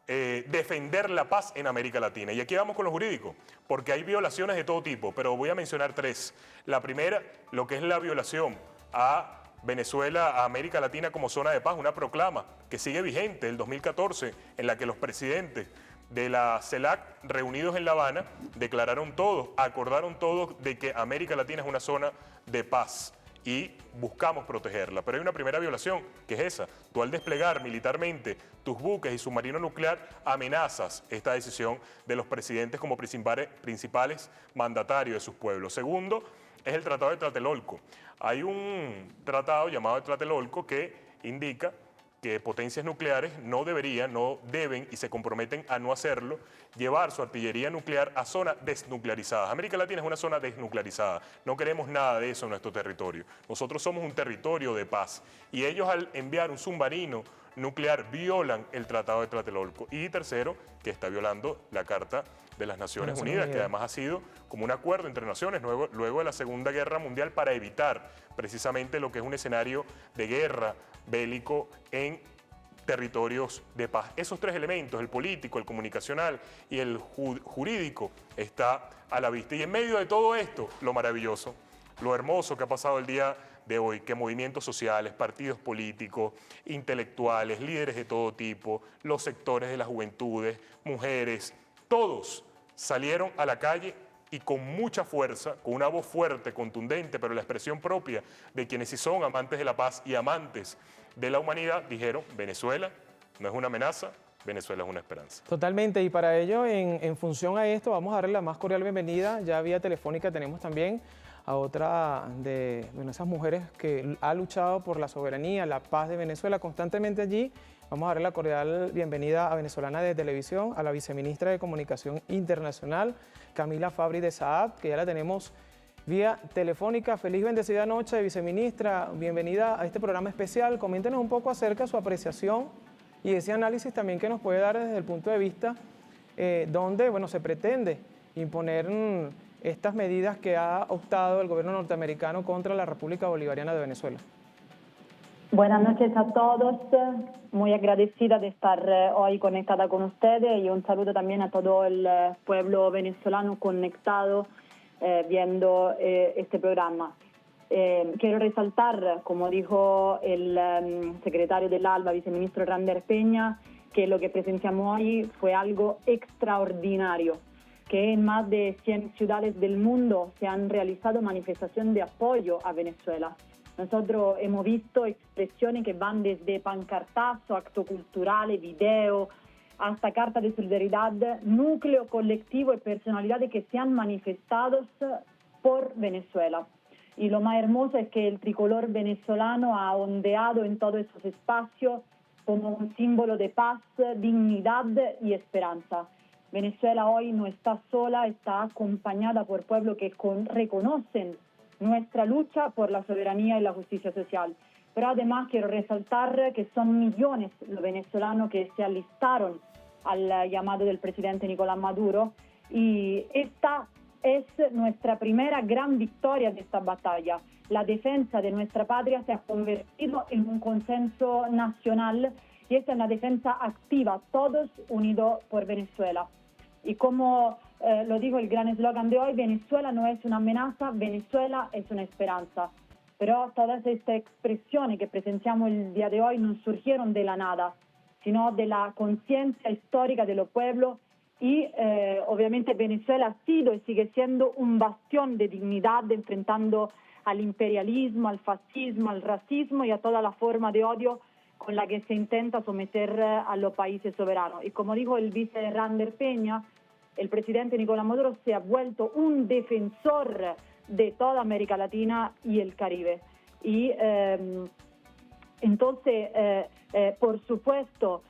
defender la paz en América Latina. Y aquí vamos con lo jurídico, porque hay violaciones de todo tipo, pero voy a mencionar 3. La primera, lo que es la violación a Venezuela, a América Latina como zona de paz, una proclama que sigue vigente del 2014, en la que los presidentes de la CELAC reunidos en La Habana declararon todos, acordaron todos de que América Latina es una zona de paz y buscamos protegerla. Pero hay una primera violación, que es esa. Tú, al desplegar militarmente tus buques y submarino nuclear, amenazas esta decisión de los presidentes como principales mandatarios de sus pueblos. Segundo, es el Tratado de Tlatelolco. Hay un tratado llamado de Tlatelolco que indica que potencias nucleares no deben y se comprometen a no hacerlo, llevar su artillería nuclear a zonas desnuclearizadas. América Latina es una zona desnuclearizada, no queremos nada de eso en nuestro territorio. Nosotros somos un territorio de paz y ellos, al enviar un submarino nuclear, violan el Tratado de Tlatelolco. Y tercero, que está violando la Carta de las Naciones Unidas, que además ha sido como un acuerdo entre naciones luego de la Segunda Guerra Mundial para evitar precisamente lo que es un escenario de guerra bélico en territorios de paz. Esos tres elementos, el político, el comunicacional y el jurídico, está a la vista. Y en medio de todo esto, lo maravilloso, lo hermoso que ha pasado el día de hoy, que movimientos sociales, partidos políticos, intelectuales, líderes de todo tipo, los sectores de las juventudes, mujeres, todos salieron a la calle y con mucha fuerza, con una voz fuerte, contundente, pero la expresión propia de quienes sí son amantes de la paz y amantes de la humanidad, dijeron: Venezuela no es una amenaza, Venezuela es una esperanza. Totalmente, y para ello, en función a esto, vamos a darle la más cordial bienvenida. Ya vía telefónica tenemos también a otra de esas mujeres que ha luchado por la soberanía, la paz de Venezuela constantemente allí. Vamos a darle la cordial bienvenida a Venezolana de Televisión, a la viceministra de Comunicación Internacional, Camila Fabri de Saab, que ya la tenemos vía telefónica. Feliz bendecida noche, viceministra. Bienvenida a este programa especial. Coméntenos un poco acerca de su apreciación y ese análisis también que nos puede dar desde el punto de vista donde se pretende imponer estas medidas que ha optado el gobierno norteamericano contra la República Bolivariana de Venezuela. Buenas noches a todos, muy agradecida de estar hoy conectada con ustedes y un saludo también a todo el pueblo venezolano conectado viendo este programa. Quiero resaltar, como dijo el secretario del ALBA, viceministro Rander Peña, que lo que presenciamos hoy fue algo extraordinario, que en más de 100 ciudades del mundo se han realizado manifestaciones de apoyo a Venezuela. Nosotros hemos visto expresiones que van desde pancartazo, acto culturales, video, hasta carta de solidaridad, núcleo colectivo y personalidades que se han manifestado por Venezuela. Y lo más hermoso es que el tricolor venezolano ha ondeado en todos esos espacios como un símbolo de paz, dignidad y esperanza. Venezuela hoy no está sola, está acompañada por pueblos que reconocen nuestra lucha por la soberanía y la justicia social. Pero además quiero resaltar que son millones los venezolanos que se alistaron al llamado del presidente Nicolás Maduro, y esta es nuestra primera gran victoria de esta batalla. La defensa de nuestra patria se ha convertido en un consenso nacional y esta es una defensa activa, todos unidos por Venezuela. Y como lo dijo el gran eslogan de hoy, Venezuela no es una amenaza, Venezuela es una esperanza. Pero todas estas expresiones que presenciamos el día de hoy no surgieron de la nada, sino de la conciencia histórica de los pueblos y obviamente Venezuela ha sido y sigue siendo un bastión de dignidad enfrentando al imperialismo, al fascismo, al racismo y a toda la forma de odio con la que se intenta someter a los países soberanos. Y como dijo el vice Rander Peña, el presidente Nicolás Maduro se ha vuelto un defensor de toda América Latina y el Caribe. Y entonces, por supuesto,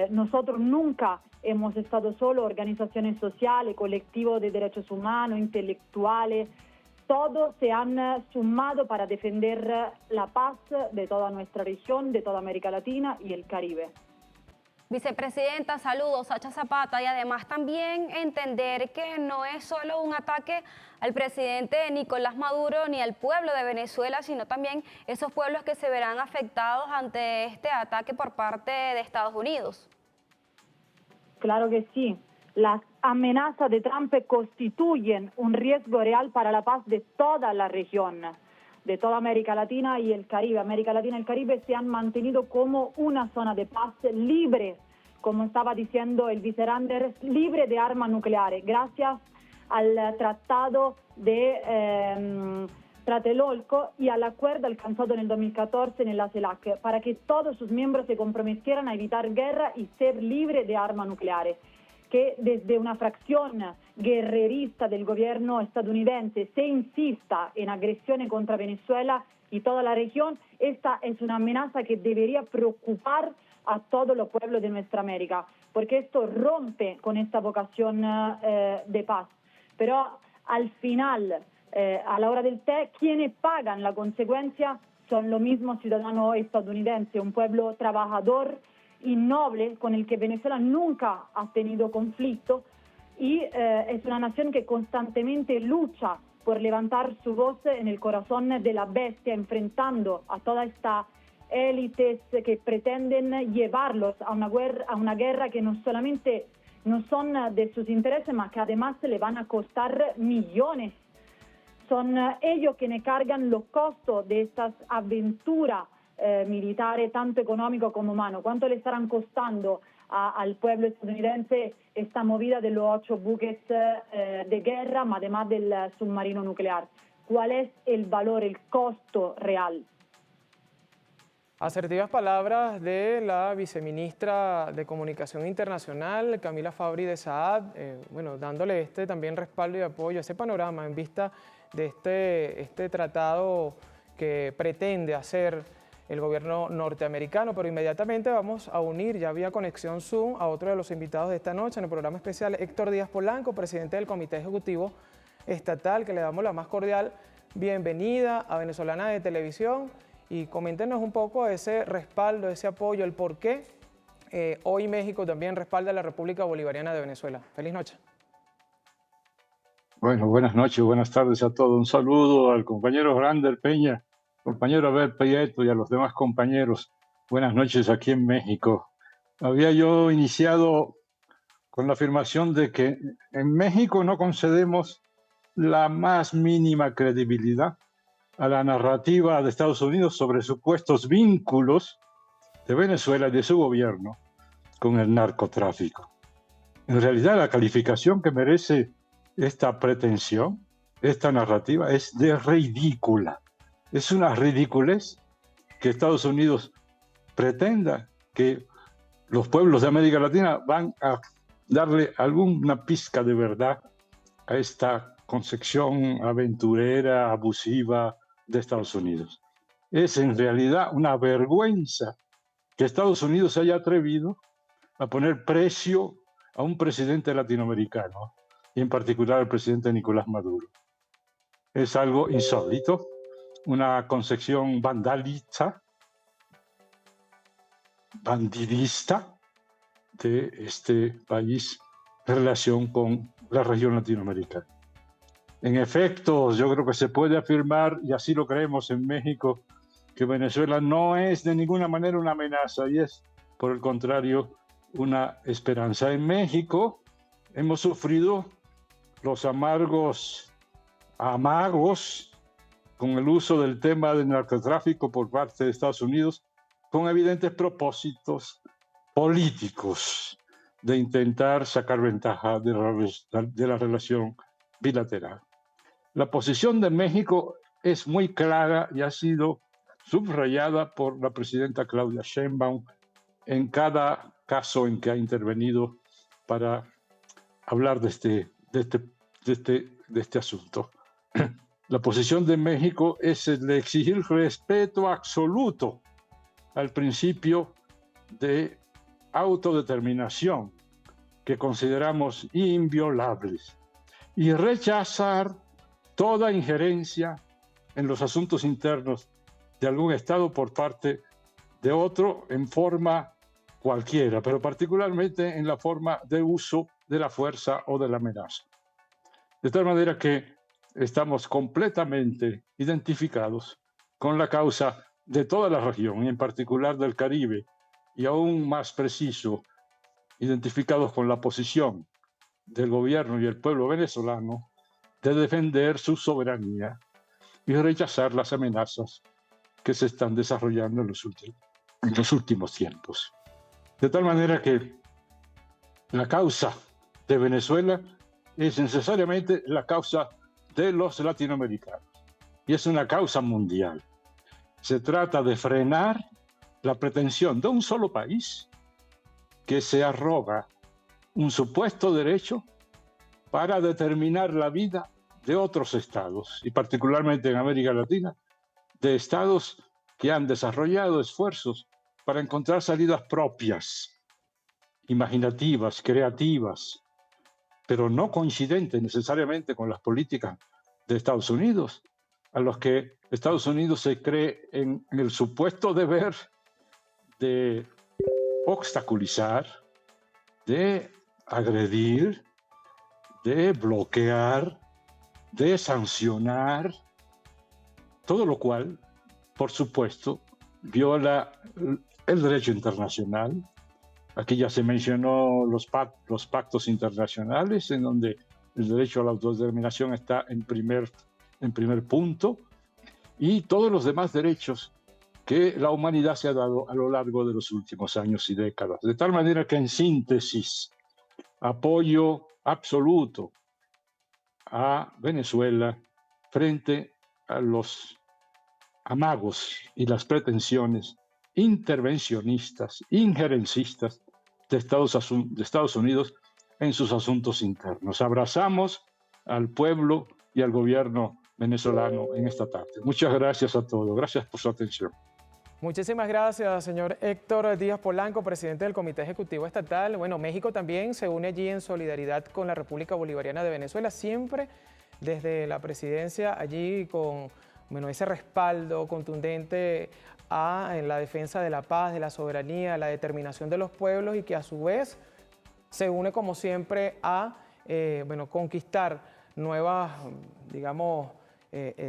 nosotros nunca hemos estado solos, organizaciones sociales, colectivos de derechos humanos, intelectuales, todos se han sumado para defender la paz de toda nuestra región, de toda América Latina y el Caribe. Vicepresidenta, saludos, Sacha Zapata, y además también entender que no es solo un ataque al presidente Nicolás Maduro ni al pueblo de Venezuela, sino también esos pueblos que se verán afectados ante este ataque por parte de Estados Unidos. Claro que sí. Las amenazas de Trump constituyen un riesgo real para la paz de toda la región, de toda América Latina y el Caribe. América Latina y el Caribe se han mantenido como una zona de paz libre, como estaba diciendo el vice-Rander, libre de armas nucleares, gracias al tratado de Tlatelolco y al acuerdo alcanzado en el 2014 en la CELAC, para que todos sus miembros se comprometieran a evitar guerra y ser libres de armas nucleares. Que desde una fracción guerrerista del gobierno estadounidense se insista en agresiones contra Venezuela y toda la región, esta es una amenaza que debería preocupar a todos los pueblos de nuestra América, porque esto rompe con esta vocación de paz. Pero al final, a la hora del té, quienes pagan la consecuencia son los mismos ciudadanos estadounidenses, un pueblo trabajador y noble con el que Venezuela nunca ha tenido conflicto y es una nación que constantemente lucha por levantar su voz en el corazón de la bestia, enfrentando a toda esta élites que pretenden llevarlos a una guerra que no solamente no son de sus intereses, mas que además le van a costar millones. Son ellos quienes cargan los costos de estas aventuras militares, tanto económico como humano. ¿Cuánto le estarán costando al pueblo estadounidense esta movida de los 8 buques de guerra, además del submarino nuclear? ¿Cuál es el valor, el costo real? Asertivas palabras de la viceministra de Comunicación Internacional, Camila Fabri de Saad, bueno, dándole también respaldo y apoyo a ese panorama en vista de este tratado que pretende hacer el gobierno norteamericano, pero inmediatamente vamos a unir, ya vía conexión Zoom, a otro de los invitados de esta noche en el programa especial, Héctor Díaz Polanco, presidente del Comité Ejecutivo Estatal, que le damos la más cordial bienvenida a Venezolana de Televisión, y coméntenos un poco ese respaldo, ese apoyo, el por qué hoy México también respalda a la República Bolivariana de Venezuela. Feliz noche. Bueno, buenas noches, buenas tardes a todos. Un saludo al compañero Brander Peña, compañero Abel Prieto y a los demás compañeros. Buenas noches aquí en México. Había yo iniciado con la afirmación de que en México no concedemos la más mínima credibilidad a la narrativa de Estados Unidos sobre supuestos vínculos de Venezuela y de su gobierno con el narcotráfico. En realidad, la calificación que merece esta pretensión, esta narrativa, es de ridícula. Es una ridiculez que Estados Unidos pretenda que los pueblos de América Latina van a darle alguna pizca de verdad a esta concepción aventurera, abusiva de Estados Unidos. Es en realidad una vergüenza que Estados Unidos se haya atrevido a poner precio a un presidente latinoamericano, y en particular al presidente Nicolás Maduro. Es algo insólito, una concepción vandalista, bandidista de este país en relación con la región latinoamericana. En efecto, yo creo que se puede afirmar, y así lo creemos en México, que Venezuela no es de ninguna manera una amenaza y es, por el contrario, una esperanza. En México hemos sufrido los amargos amagos con el uso del tema del narcotráfico por parte de Estados Unidos, con evidentes propósitos políticos de intentar sacar ventaja de la relación bilateral. La posición de México es muy clara y ha sido subrayada por la presidenta Claudia Sheinbaum en cada caso en que ha intervenido para hablar de este asunto. La posición de México es el de exigir respeto absoluto al principio de autodeterminación que consideramos inviolables y rechazar toda injerencia en los asuntos internos de algún Estado por parte de otro en forma cualquiera, pero particularmente en la forma de uso de la fuerza o de la amenaza. De tal manera que estamos completamente identificados con la causa de toda la región, y en particular del Caribe, y aún más preciso, identificados con la posición del gobierno y el pueblo venezolano de defender su soberanía y rechazar las amenazas que se están desarrollando en los últimos tiempos. De tal manera que la causa de Venezuela es necesariamente la causa de los latinoamericanos y es una causa mundial. Se trata de frenar la pretensión de un solo país que se arroga un supuesto derecho para determinar la vida de otros estados, y particularmente en América Latina, de estados que han desarrollado esfuerzos para encontrar salidas propias, imaginativas, creativas, pero no coincidentes necesariamente con las políticas de Estados Unidos, a los que Estados Unidos se cree en el supuesto deber de obstaculizar, de agredir, de bloquear, de sancionar, todo lo cual, por supuesto, viola el derecho internacional. Aquí ya se mencionó los pactos internacionales, en donde el derecho a la autodeterminación está en primer punto, y todos los demás derechos que la humanidad se ha dado a lo largo de los últimos años y décadas. De tal manera que, en síntesis, apoyo absoluto a Venezuela frente a los amagos y las pretensiones intervencionistas, injerencistas de Estados Unidos en sus asuntos internos. Abrazamos al pueblo y al gobierno venezolano en esta tarde. Muchas gracias a todos. Gracias por su atención. Muchísimas gracias, señor Héctor Díaz Polanco, presidente del Comité Ejecutivo Estatal. Bueno, México también se une allí en solidaridad con la República Bolivariana de Venezuela, siempre desde la presidencia allí con ese respaldo contundente en la defensa de la paz, de la soberanía, la determinación de los pueblos, y que a su vez se une como siempre a conquistar nuevas, digamos,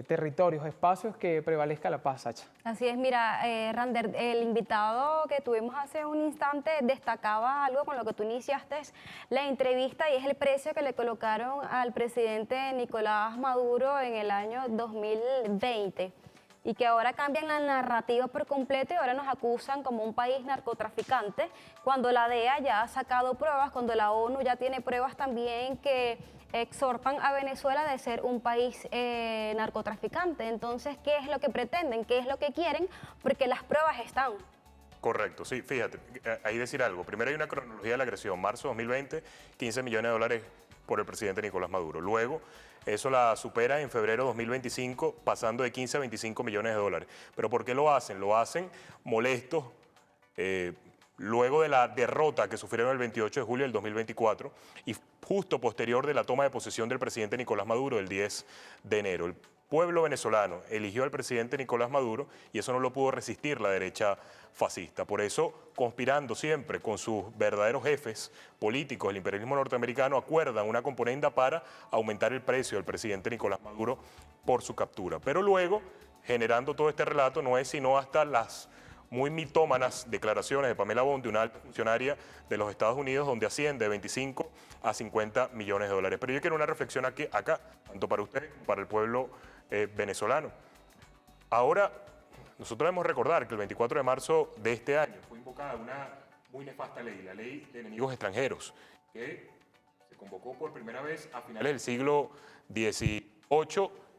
territorios, espacios que prevalezca la paz, Sacha. Así es, mira, Rander, el invitado que tuvimos hace un instante destacaba algo con lo que tú iniciaste la entrevista, y es el precio que le colocaron al presidente Nicolás Maduro en el año 2020. Y que ahora cambian la narrativa por completo y ahora nos acusan como un país narcotraficante, cuando la DEA ya ha sacado pruebas, cuando la ONU ya tiene pruebas también que exhortan a Venezuela de ser un país narcotraficante. Entonces, ¿qué es lo que pretenden? ¿Qué es lo que quieren? Porque las pruebas están. Correcto, sí, fíjate, ahí decir algo. Primero hay una cronología de la agresión. Marzo 2020, 15 millones de dólares por el presidente Nicolás Maduro. Luego, eso la supera en febrero 2025, pasando de 15 a 25 millones de dólares. ¿Pero por qué lo hacen? Lo hacen molestos luego de la derrota que sufrieron el 28 de julio del 2024 y justo posterior de la toma de posesión del presidente Nicolás Maduro el 10 de enero. El pueblo venezolano eligió al presidente Nicolás Maduro y eso no lo pudo resistir la derecha fascista. Por eso, conspirando siempre con sus verdaderos jefes políticos, el imperialismo norteamericano, acuerdan una componenda para aumentar el precio del presidente Nicolás Maduro por su captura. Pero luego, generando todo este relato, no es sino hasta las muy mitómanas declaraciones de Pamela Bondi, una alta funcionaria de los Estados Unidos, donde asciende de 25 a 50 millones de dólares. Pero yo quiero una reflexión acá, tanto para ustedes como para el pueblo venezolano. Ahora, nosotros debemos recordar que el 24 de marzo de este año fue invocada una muy nefasta ley, la Ley de Enemigos Extranjeros, que se convocó por primera vez a finales del siglo XVIII.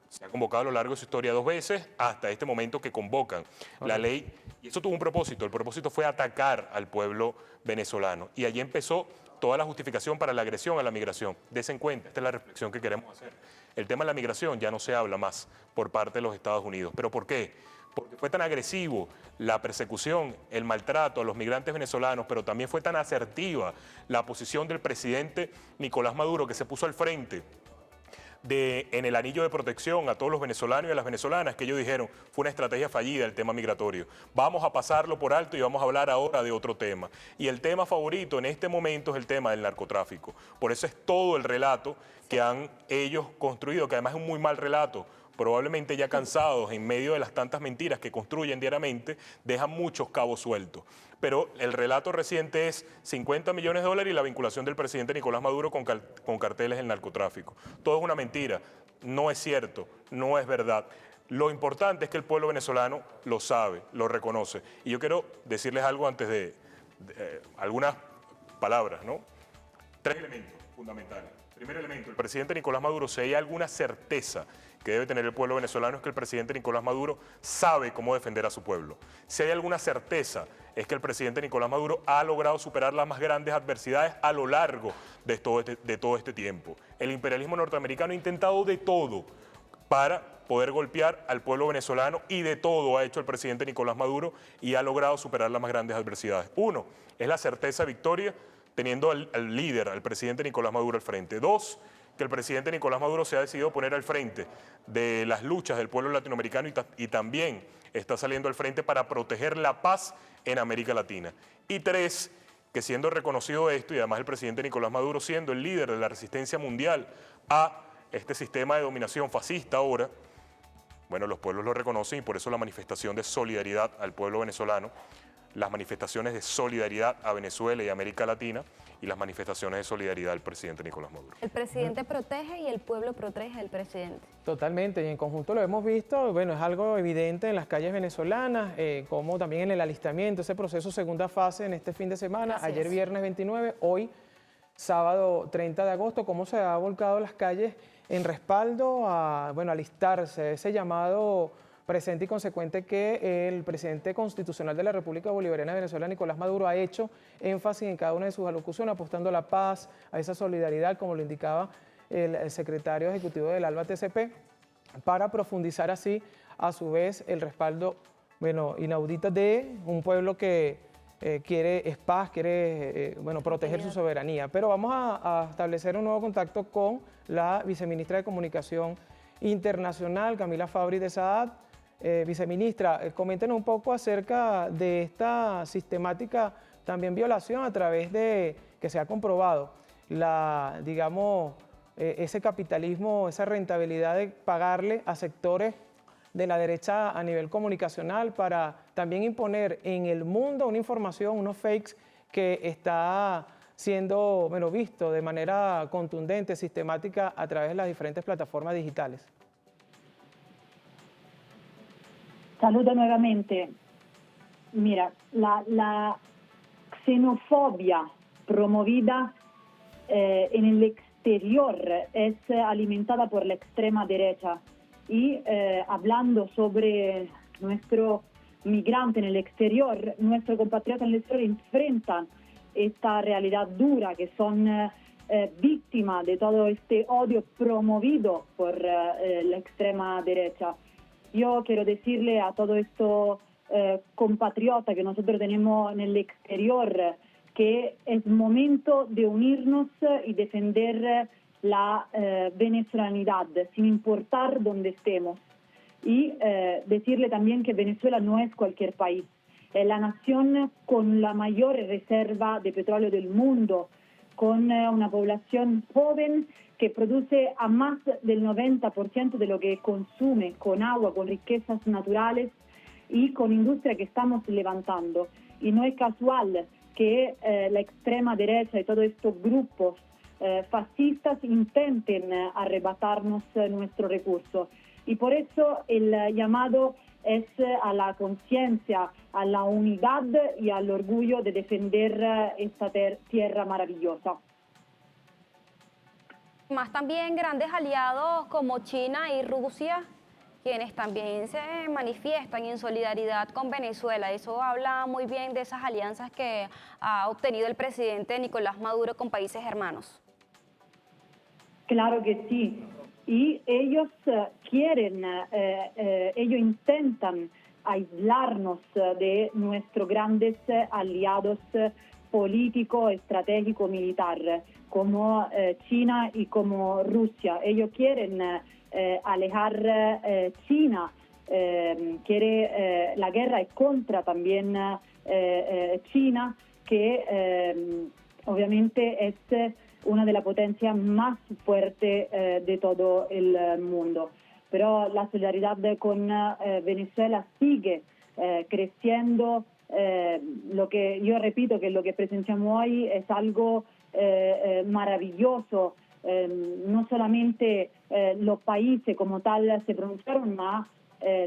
Se ha convocado a lo largo de su historia 2 veces, hasta este momento que convocan la ley. Y eso tuvo un propósito. El propósito fue atacar al pueblo venezolano. Y allí empezó toda la justificación para la agresión a la migración. Dese en cuenta, esta es la reflexión que queremos hacer. El tema de la migración ya no se habla más por parte de los Estados Unidos. ¿Pero por qué? Porque fue tan agresivo la persecución, el maltrato a los migrantes venezolanos, pero también fue tan asertiva la posición del presidente Nicolás Maduro, que se puso al frente en el anillo de protección a todos los venezolanos y a las venezolanas, que ellos dijeron fue una estrategia fallida el tema migratorio. Vamos a pasarlo por alto y vamos a hablar ahora de otro tema. Y el tema favorito en este momento es el tema del narcotráfico. Por eso es todo el relato que han ellos construido, que además es un muy mal relato. Probablemente ya cansados en medio de las tantas mentiras que construyen diariamente, dejan muchos cabos sueltos. Pero el relato reciente es 50 millones de dólares y la vinculación del presidente Nicolás Maduro con carteles del narcotráfico. Todo es una mentira, no es cierto, no es verdad. Lo importante es que el pueblo venezolano lo sabe, lo reconoce. Y yo quiero decirles algo antes de algunas palabras, ¿no? 3 elementos fundamentales. Primer elemento, el presidente Nicolás Maduro, si hay alguna certeza que debe tener el pueblo venezolano, es que el presidente Nicolás Maduro sabe cómo defender a su pueblo. Si hay alguna certeza, es que el presidente Nicolás Maduro ha logrado superar las más grandes adversidades a lo largo de todo este tiempo. El imperialismo norteamericano ha intentado de todo para poder golpear al pueblo venezolano, y de todo ha hecho el presidente Nicolás Maduro y ha logrado superar las más grandes adversidades. Uno, es la certeza de victoria, teniendo al líder, al presidente Nicolás Maduro al frente. 2, que el presidente Nicolás Maduro se ha decidido poner al frente de las luchas del pueblo latinoamericano y también está saliendo al frente para proteger la paz en América Latina. Y 3, que siendo reconocido esto, y además el presidente Nicolás Maduro siendo el líder de la resistencia mundial a este sistema de dominación fascista ahora, bueno, los pueblos lo reconocen y por eso la manifestación de solidaridad al pueblo venezolano, las manifestaciones de solidaridad a Venezuela y América Latina y las manifestaciones de solidaridad al presidente Nicolás Maduro. El presidente protege y el pueblo protege al presidente. Totalmente, y en conjunto lo hemos visto, bueno, es algo evidente en las calles venezolanas, como también en el alistamiento, ese proceso segunda fase en este fin de semana, ayer viernes 29, hoy sábado 30 de agosto, cómo se ha volcado las calles en respaldo a, bueno, alistarse, ese llamado presente y consecuente que el presidente constitucional de la República Bolivariana de Venezuela, Nicolás Maduro, ha hecho énfasis en cada una de sus alocuciones, apostando a la paz, a esa solidaridad, como lo indicaba el secretario ejecutivo del ALBA TCP, para profundizar así, a su vez, el respaldo, bueno, inaudito de un pueblo que quiere paz, quiere bueno, proteger su soberanía. Pero vamos a establecer un nuevo contacto con la viceministra de Comunicación Internacional, Camila Fabri de Saad. Viceministra, coméntenos un poco acerca de esta sistemática también violación a través de que se ha comprobado la, digamos, ese capitalismo, esa rentabilidad de pagarle a sectores de la derecha a nivel comunicacional para también imponer en el mundo una información, unos fakes que está siendo, bueno, visto de manera contundente, sistemática a través de las diferentes plataformas digitales. Saludo nuevamente. Mira, la xenofobia promovida en el exterior es alimentada por la extrema derecha. Y hablando sobre nuestro migrante en el exterior, nuestros compatriotas en el exterior enfrentan esta realidad dura, que son víctimas de todo este odio promovido por la extrema derecha. Yo quiero decirle a todos estos compatriotas que nosotros tenemos en el exterior que es momento de unirnos y defender la venezolanidad, sin importar dónde estemos. Y decirle también que Venezuela no es cualquier país, es la nación con la mayor reserva de petróleo del mundo, con una población joven que produce a más del 90% de lo que consume, con agua, con riquezas naturales y con industria que estamos levantando. Y no es casual que la extrema derecha y todos estos grupos fascistas intenten arrebatarnos nuestros recursos. Y por eso el llamado es a la conciencia, a la unidad y al orgullo de defender esta tierra maravillosa. Más también grandes aliados como China y Rusia, quienes también se manifiestan en solidaridad con Venezuela. Eso habla muy bien de esas alianzas que ha obtenido el presidente Nicolás Maduro con países hermanos. Claro que sí. Y ellos ellos intentan aislarnos de nuestros grandes aliados políticos, estratégicos, militares, como China y como Rusia. Ellos quieren alejar China, la guerra es contra también China, que obviamente es una de las potencias más fuertes de todo el mundo. Pero la solidaridad con Venezuela sigue creciendo. Lo que yo repito que lo que presenciamos hoy es algo maravilloso. No solamente los países como tal se pronunciaron, más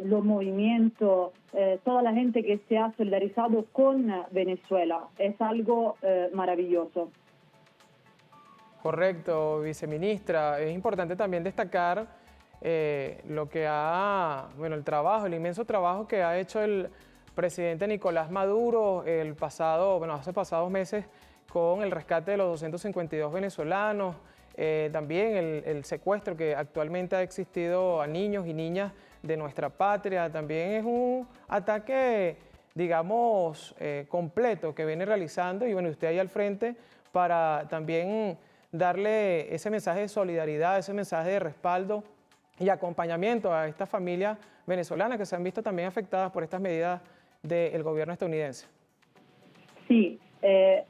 los movimientos, toda la gente que se ha solidarizado con Venezuela. Es algo maravilloso. Correcto, viceministra. Es importante también destacar lo que el trabajo, el inmenso trabajo que ha hecho el presidente Nicolás Maduro hace pasados meses con el rescate de los 252 venezolanos, también el secuestro que actualmente ha existido a niños y niñas de nuestra patria. También es un ataque, digamos, completo que viene realizando y bueno, usted ahí al frente para también darle ese mensaje de solidaridad, ese mensaje de respaldo y acompañamiento a estas familias venezolanas que se han visto también afectadas por estas medidas del gobierno estadounidense. Sí,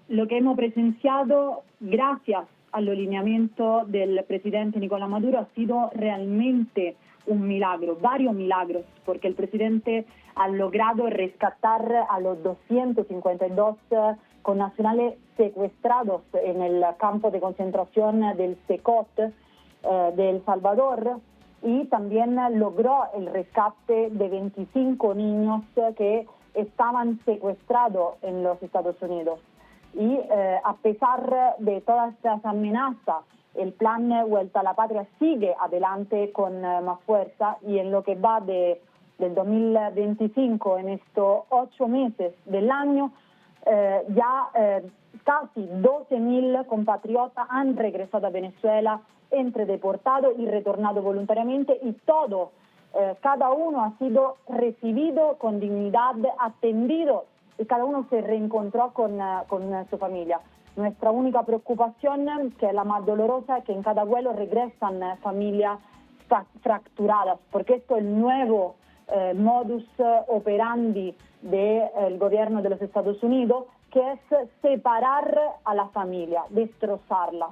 lo que hemos presenciado gracias all'allineamento del presidente Nicolás Maduro ha sido realmente un milagro, varios milagros, porque el presidente ha logrado rescatar a los 252 connacionales secuestrados en el campo de concentración del Secot de El Salvador, y también logró el rescate de 25 niños que estaban secuestrados en los Estados Unidos. Y a pesar de todas estas amenazas, el plan Vuelta a la Patria sigue adelante con más fuerza, y en lo que va del 2025, en estos 8 meses del año, ya casi 12.000 compatriotas han regresado a Venezuela entre deportados y retornados voluntariamente, y todo, cada uno ha sido recibido con dignidad, atendido, y cada uno se reencontró con su familia. Nuestra única preocupación, que es la más dolorosa, es que en cada vuelo regresan familias fracturadas, porque esto es el nuevo modus operandi del gobierno de los Estados Unidos, que es separar a la familia, destrozarla,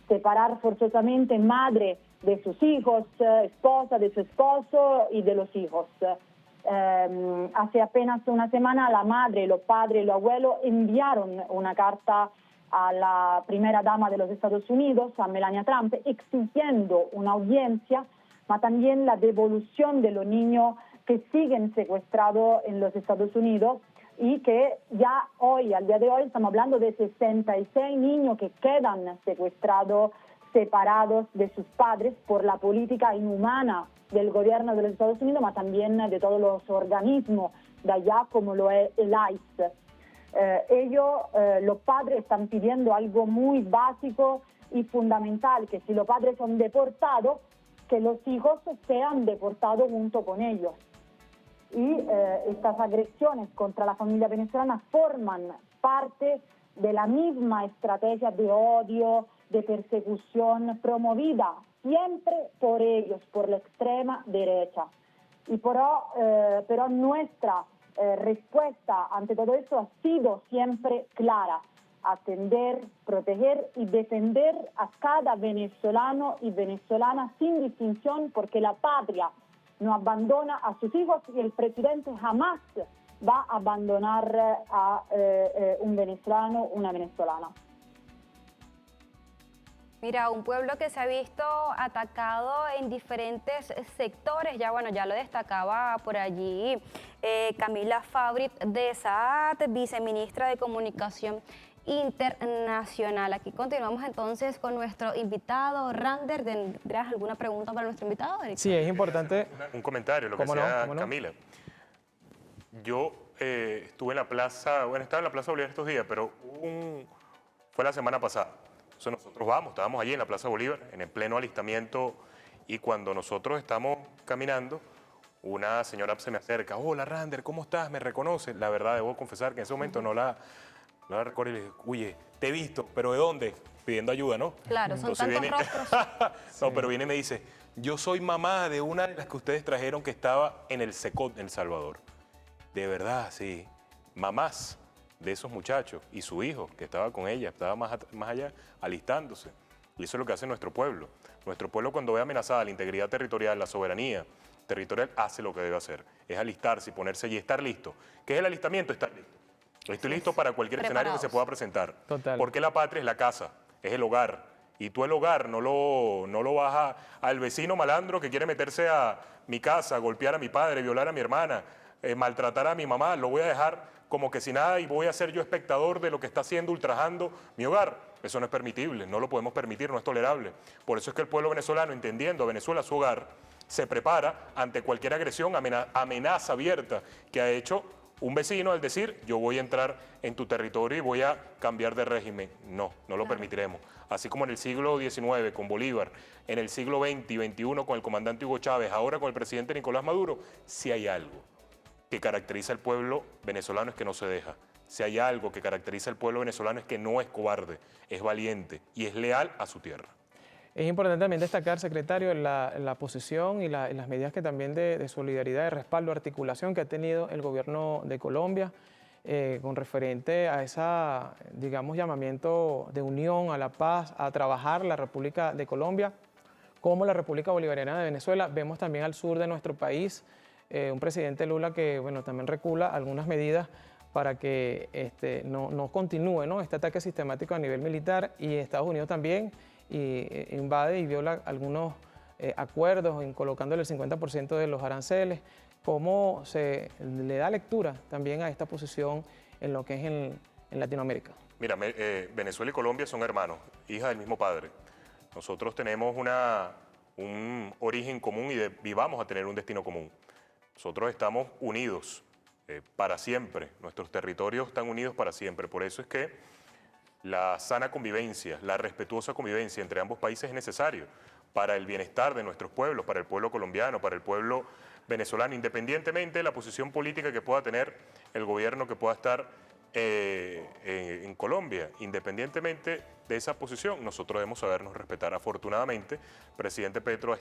separar forzosamente madre de sus hijos, esposa de su esposo y de los hijos. Hace apenas una semana la madre, los padres y los abuelos enviaron una carta a la primera dama de los Estados Unidos, a Melania Trump, exigiendo una audiencia, pero también la devolución de los niños que siguen secuestrados en los Estados Unidos, y que ya hoy, al día de hoy, estamos hablando de 66 niños que quedan secuestrados, separados de sus padres por la política inhumana del gobierno de los Estados Unidos, pero también de todos los organismos de allá, como lo es el ICE. Los padres están pidiendo algo muy básico y fundamental, que si los padres son deportados, que los hijos sean deportados junto con ellos. Y estas agresiones contra la familia venezolana forman parte de la misma estrategia de odio, de persecución promovida siempre por ellos, por la extrema derecha. Pero nuestra respuesta ante todo esto ha sido siempre clara: atender, proteger y defender a cada venezolano y venezolana sin distinción, porque la patria no abandona a sus hijos y el presidente jamás va a abandonar a un venezolano, una venezolana. Mira, un pueblo que se ha visto atacado en diferentes sectores, ya lo destacaba por allí Camila Fabri de SAAT, viceministra de Comunicación Internacional. Aquí continuamos entonces con nuestro invitado. Rander, ¿tendrás alguna pregunta para nuestro invitado? Sí, es importante. Un comentario, lo que decía Camila. Yo estuve en la plaza, estaba en la Plaza Bolívar estos días, pero fue la semana pasada. Entonces nosotros estábamos allí en la Plaza Bolívar, en el pleno alistamiento, y cuando nosotros estamos caminando, una señora se me acerca: hola Rander, ¿cómo estás? ¿Me reconoces? La verdad, debo confesar que en ese momento no la recuerdo, y le dije: oye, te he visto, ¿pero de dónde? Pidiendo ayuda, ¿no? Claro, son tantos rostros. No, pero viene y me dice: yo soy mamá de una de las que ustedes trajeron que estaba en el Secot, en El Salvador. De verdad, sí. Mamás de esos muchachos y su hijo que estaba con ella, estaba más allá alistándose. Y eso es lo que hace nuestro pueblo. Nuestro pueblo, cuando ve amenazada la integridad territorial, la soberanía territorial, hace lo que debe hacer. Es alistarse y ponerse allí, estar listo. ¿Qué es el alistamiento? Estar listo. Estoy listo para cualquier escenario que se pueda presentar. Total. Porque la patria es la casa, es el hogar. Y tú el hogar no lo vas al vecino malandro que quiere meterse a mi casa, golpear a mi padre, violar a mi hermana, maltratar a mi mamá. Lo voy a dejar como que si nada y voy a ser yo espectador de lo que está haciendo, ultrajando mi hogar. Eso no es permitible, no lo podemos permitir, no es tolerable. Por eso es que el pueblo venezolano, entendiendo a Venezuela su hogar, se prepara ante cualquier agresión, amenaza abierta que ha hecho un vecino al decir: yo voy a entrar en tu territorio y voy a cambiar de régimen. No lo permitiremos. Así como en el siglo XIX con Bolívar, en el siglo XX y XXI con el comandante Hugo Chávez, ahora con el presidente Nicolás Maduro, si hay algo que caracteriza al pueblo venezolano es que no se deja. Si hay algo que caracteriza al pueblo venezolano es que no es cobarde, es valiente y es leal a su tierra. Es importante también destacar, secretario, la posición y las medidas que también de solidaridad, de respaldo, articulación que ha tenido el gobierno de Colombia con referente a esa, digamos, llamamiento de unión, a la paz, a trabajar la República de Colombia, como la República Bolivariana de Venezuela. Vemos también al sur de nuestro país un presidente Lula que, bueno, también recula algunas medidas para que no continúe, ¿no?, este ataque sistemático a nivel militar, y Estados Unidos también invade y viola algunos acuerdos, colocándole el 50% de los aranceles. ¿Cómo se le da lectura también a esta posición en lo que es en Latinoamérica? Mira, Venezuela y Colombia son hermanos, hijas del mismo padre. Nosotros tenemos un origen común y vamos a tener un destino común. Nosotros estamos unidos para siempre, nuestros territorios están unidos para siempre. Por eso es que la sana convivencia, la respetuosa convivencia entre ambos países es necesario para el bienestar de nuestros pueblos, para el pueblo colombiano, para el pueblo venezolano, independientemente de la posición política que pueda tener el gobierno que pueda estar en Colombia. Independientemente de esa posición, nosotros debemos sabernos respetar. Afortunadamente, el presidente Petro ha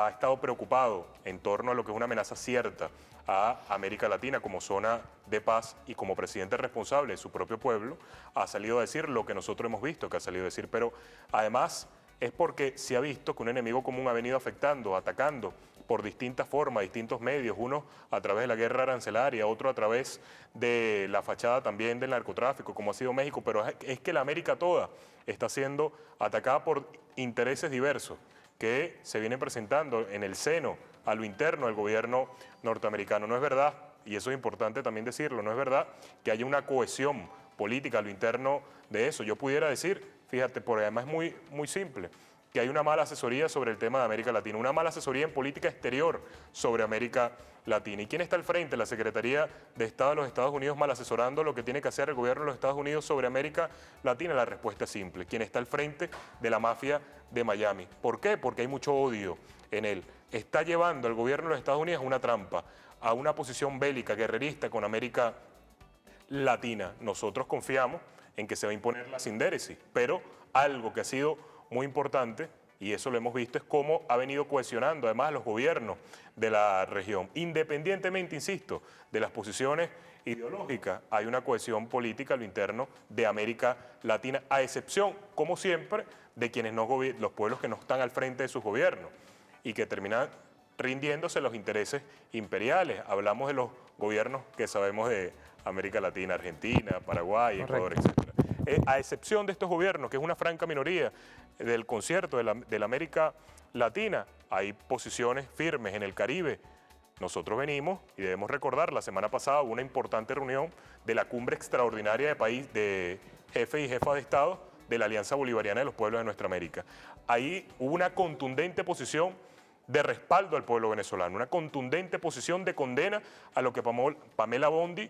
estado preocupado en torno a lo que es una amenaza cierta a América Latina como zona de paz, y como presidente responsable de su propio pueblo ha salido a decir lo que nosotros hemos visto que ha salido a decir, pero además es porque se ha visto que un enemigo común ha venido afectando, atacando por distintas formas, distintos medios, uno a través de la guerra arancelaria, otro a través de la fachada también del narcotráfico, como ha sido México, pero es que la América toda está siendo atacada por intereses diversos que se vienen presentando en el seno, a lo interno del gobierno norteamericano. No es verdad, y eso es importante también decirlo, no es verdad que haya una cohesión política a lo interno de eso. Yo pudiera decir, fíjate, por además es muy simple, que hay una mala asesoría sobre el tema de América Latina, una mala asesoría en política exterior sobre América Latina. ¿Y quién está al frente? La Secretaría de Estado de los Estados Unidos mal asesorando lo que tiene que hacer el gobierno de los Estados Unidos sobre América Latina. La respuesta es simple: ¿quién está al frente de la mafia de Miami? ¿Por qué? Porque hay mucho odio en él. Está llevando al gobierno de los Estados Unidos a una trampa, a una posición bélica, guerrerista con América Latina. Nosotros confiamos en que se va a imponer la sindéresis, pero algo que ha sido muy importante, y eso lo hemos visto, es cómo ha venido cohesionando además a los gobiernos de la región. Independientemente, insisto, de las posiciones ideológicas, hay una cohesión política a lo interno de América Latina, a excepción, como siempre, de quienes los pueblos que no están al frente de sus gobiernos y que terminan rindiéndose los intereses imperiales. Hablamos de los gobiernos que sabemos de América Latina, Argentina, Paraguay, Ecuador, etc. A excepción de estos gobiernos, que es una franca minoría del concierto de la América Latina, hay posiciones firmes en el Caribe. Nosotros venimos, y debemos recordar, la semana pasada hubo una importante reunión de la cumbre extraordinaria de jefes y jefas de Estado de la Alianza Bolivariana de los Pueblos de Nuestra América. Ahí hubo una contundente posición de respaldo al pueblo venezolano, una contundente posición de condena a lo que Pamela Bondi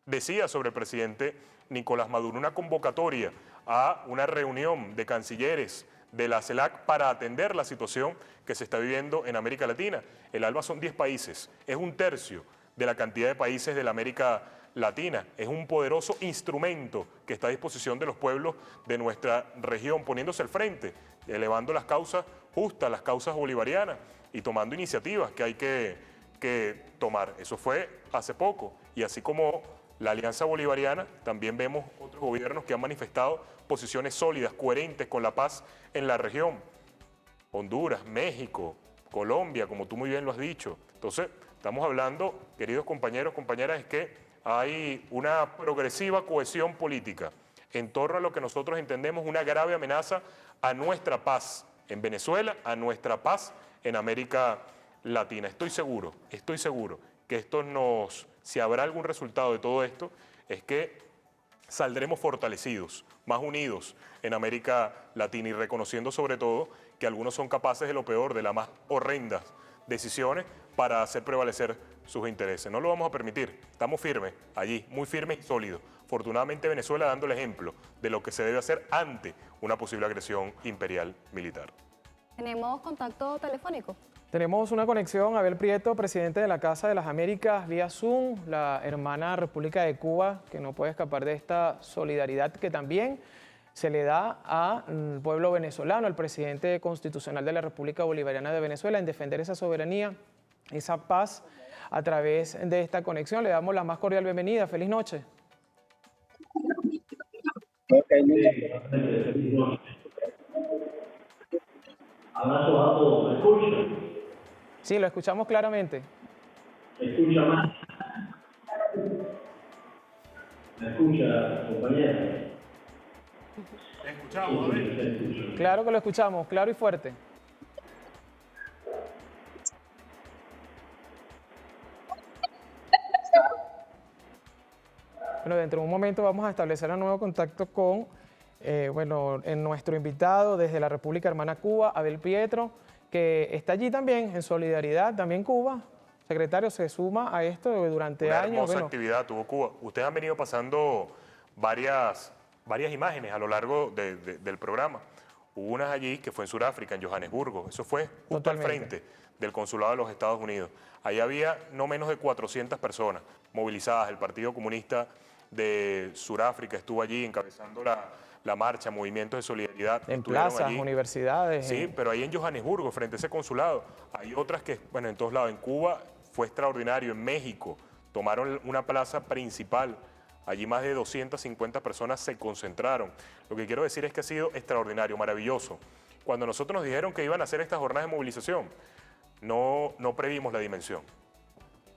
decía sobre el presidente Nicolás Maduro, una convocatoria a una reunión de cancilleres de la CELAC para atender la situación que se está viviendo en América Latina. El ALBA son 10 países, es un tercio de la cantidad de países de la América Latina, es un poderoso instrumento que está a disposición de los pueblos de nuestra región, poniéndose al frente, elevando las causas justas, las causas bolivarianas y tomando iniciativas que hay que tomar. Eso fue hace poco, y así como la Alianza Bolivariana, también vemos otros gobiernos que han manifestado posiciones sólidas, coherentes con la paz en la región. Honduras, México, Colombia, como tú muy bien lo has dicho. Entonces, estamos hablando, queridos compañeros, compañeras, es que hay una progresiva cohesión política en torno a lo que nosotros entendemos una grave amenaza a nuestra paz en Venezuela, a nuestra paz en América Latina. Estoy seguro que si habrá algún resultado de todo esto, es que saldremos fortalecidos, más unidos en América Latina, y reconociendo sobre todo que algunos son capaces de lo peor, de las más horrendas decisiones para hacer prevalecer sus intereses. No lo vamos a permitir, estamos firmes allí, muy firmes y sólidos. Afortunadamente Venezuela dando el ejemplo de lo que se debe hacer ante una posible agresión imperial militar. ¿Tenemos contacto telefónico? Tenemos una conexión, Abel Prieto, presidente de la Casa de las Américas, vía Zoom, la hermana República de Cuba, que no puede escapar de esta solidaridad que también se le da al pueblo venezolano, al presidente constitucional de la República Bolivariana de Venezuela, en defender esa soberanía esa paz a través de esta conexión. Le damos la más cordial bienvenida. Feliz noche. Abrazo a todos. ¿Me escuchan? Sí, lo escuchamos claramente. ¿Me escucha más? ¿Me escucha, compañera? Te escuchamos, a ver. Claro que lo escuchamos, claro y fuerte. Bueno, dentro de un momento vamos a establecer un nuevo contacto con nuestro invitado desde la República Hermana Cuba, Abel Pietro, que está allí también en solidaridad, también Cuba. Secretario, se suma a esto durante años. Una hermosa actividad tuvo Cuba. Ustedes han venido pasando varias imágenes a lo largo del programa. Hubo unas allí que fue en Sudáfrica, en Johannesburgo. Eso fue justo al frente del Consulado de los Estados Unidos. Ahí había no menos de 400 personas movilizadas. El Partido Comunista de Sudáfrica estuvo allí encabezando la marcha, movimientos de solidaridad. En plazas, allí, universidades. Sí, pero ahí en Johannesburgo, frente a ese consulado. Hay otras que, bueno, en todos lados. En Cuba fue extraordinario. En México tomaron una plaza principal. Allí más de 250 personas se concentraron. Lo que quiero decir es que ha sido extraordinario, maravilloso. Cuando nosotros nos dijeron que iban a hacer estas jornadas de movilización, no previmos la dimensión.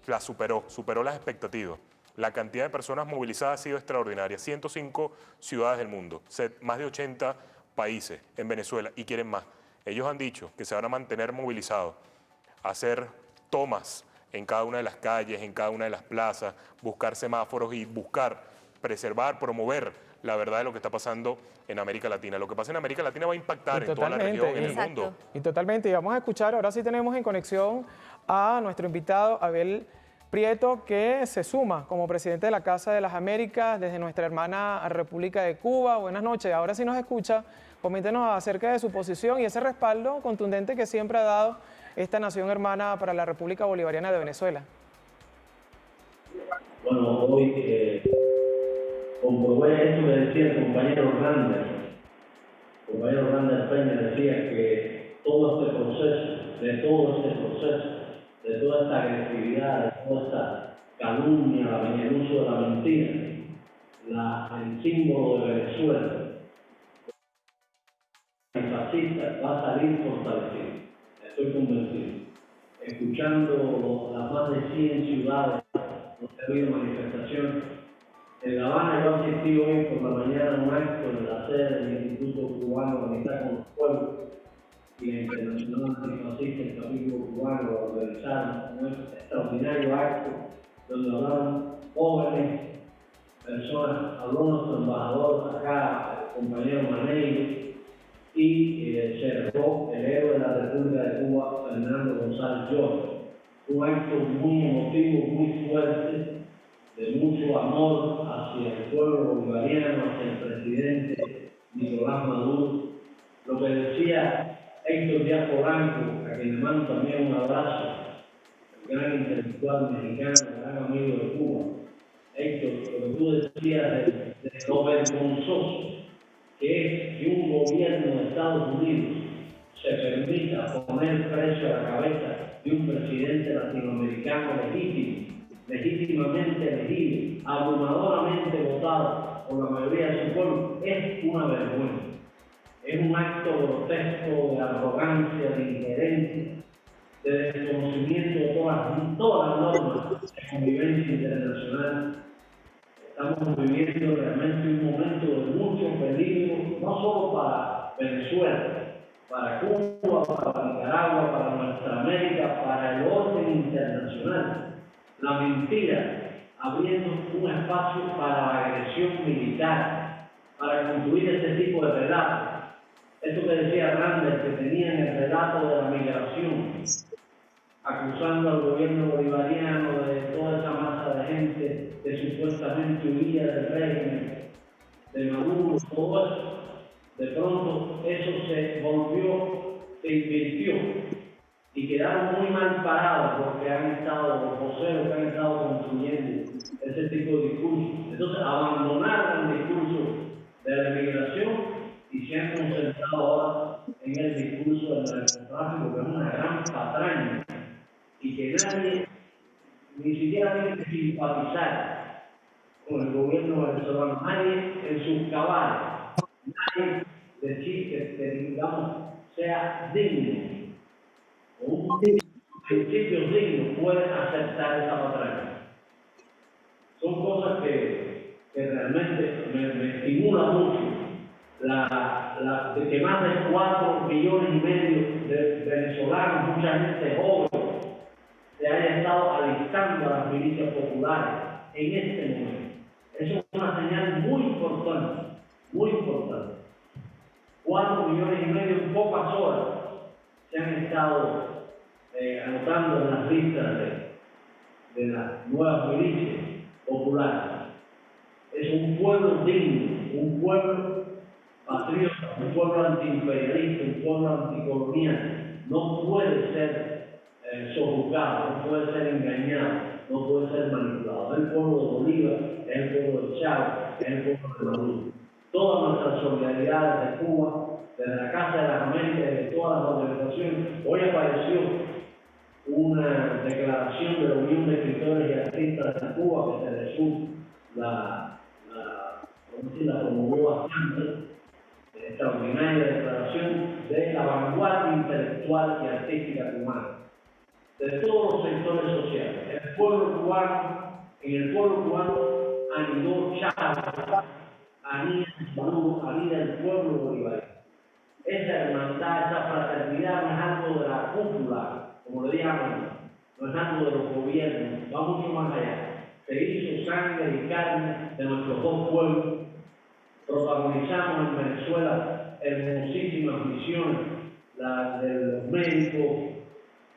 La superó las expectativas. La cantidad de personas movilizadas ha sido extraordinaria. 105 ciudades del mundo, más de 80 países en Venezuela y quieren más. Ellos han dicho que se van a mantener movilizados, hacer tomas en cada una de las calles, en cada una de las plazas, buscar semáforos y buscar, preservar, promover la verdad de lo que está pasando en América Latina. Lo que pasa en América Latina va a impactar en toda la región, en el mundo. Y totalmente. Y vamos a escuchar, ahora sí tenemos en conexión a nuestro invitado Abel Prieto, que se suma como presidente de la Casa de las Américas desde nuestra hermana República de Cuba. Buenas noches. Ahora sí nos escucha. Coméntenos acerca de su posición y ese respaldo contundente que siempre ha dado esta nación hermana para la República Bolivariana de Venezuela. Bueno, hoy comprobé esto que decía el compañero Hernández. El compañero Hernández Peña decía que todo este proceso, de toda esta agresividad, de toda esta calumnia, el uso de la mentira, el símbolo de Venezuela, el fascista va a salir fortalecido. Estoy convencido. Escuchando las más de 100 ciudades donde ha habido manifestaciones. En La Habana yo asistí hoy por la mañana a un acto en la sede del Instituto Cubano de Amistad con los Pueblos y la Internacional Antifascista, el capítulo cubano, organizaron un extraordinario acto donde hablaron jóvenes, personas, habló nuestro embajador acá, el compañero Maneiro, y se cerró el héroe de la República de Cuba, Fernando González Jorge. Un acto muy emotivo, muy fuerte, de mucho amor hacia el pueblo bolivariano, hacia el presidente Nicolás Maduro. Lo que decía Héctor Díaz Polanco, a quien le mando también un abrazo, el gran intelectual mexicano, el gran amigo de Cuba. Héctor, lo que tú decías de lo vergonzoso que es que un gobierno de Estados Unidos se permita poner precio a la cabeza de un presidente latinoamericano legítimamente elegido, abrumadoramente votado por la mayoría de su pueblo, es una vergüenza. Es un acto grotesco de arrogancia, de injerencia, de desconocimiento de todas las normas de convivencia internacional. Estamos viviendo realmente un momento de mucho peligro, no solo para Venezuela, para Cuba, para Nicaragua, para nuestra América, para el orden internacional. La mentira abriendo un espacio para la agresión militar, para construir este tipo de relatos. Esto que decía Hernández, que tenía en el relato de la migración, acusando al gobierno bolivariano de toda esa masa de gente que supuestamente huía del régimen, de Maduro, todo eso. De pronto eso se volvió, se invirtió y quedaron muy mal parados porque han estado, los voceros que han estado construyendo ese tipo de discursos. Entonces abandonaron el discurso de la migración y se han concentrado ahora en el discurso del narcotráfico, que es una gran patraña y que nadie, ni siquiera tiene que simpatizar con el gobierno venezolano, nadie en sus cabales, nadie decir que digamos sea digno, o un principio digno puede aceptar esa patraña. Son cosas que realmente me estimulan mucho. De que más de 4,5 millones de venezolanos, mucha gente joven, se haya estado alistando a las milicias populares en este momento. Eso es una señal muy importante, muy importante. 4,5 millones en pocas horas se han estado anotando en las listas de las nuevas milicias populares. Es un pueblo digno, un pueblo patriota, un pueblo antiimperialista, un pueblo anticolonial. No puede ser sojuzgado, no puede ser engañado, no puede ser manipulado. Es el pueblo de Bolívar, es el pueblo de Chávez, es el pueblo de Maduro. Toda nuestra solidaridad desde Cuba, desde la Casa de las Américas, de todas las organizaciones. Hoy apareció una declaración de la Unión de Escritores y Artistas de Cuba que Telesur la promovió bastante. Extraordinaria declaración de la vanguardia intelectual y artística cubana, de todos los sectores sociales. El pueblo cubano, en el pueblo cubano anidó Chávez, anida Maduro, anida el pueblo bolivariano. Esa hermandad, esa fraternidad no es algo de la cúpula, como le llaman, no es algo de los gobiernos, va mucho más allá. Se hizo sangre y carne de nuestros dos pueblos. Protagonizamos en Venezuela hermosísimas misiones, la de los médicos,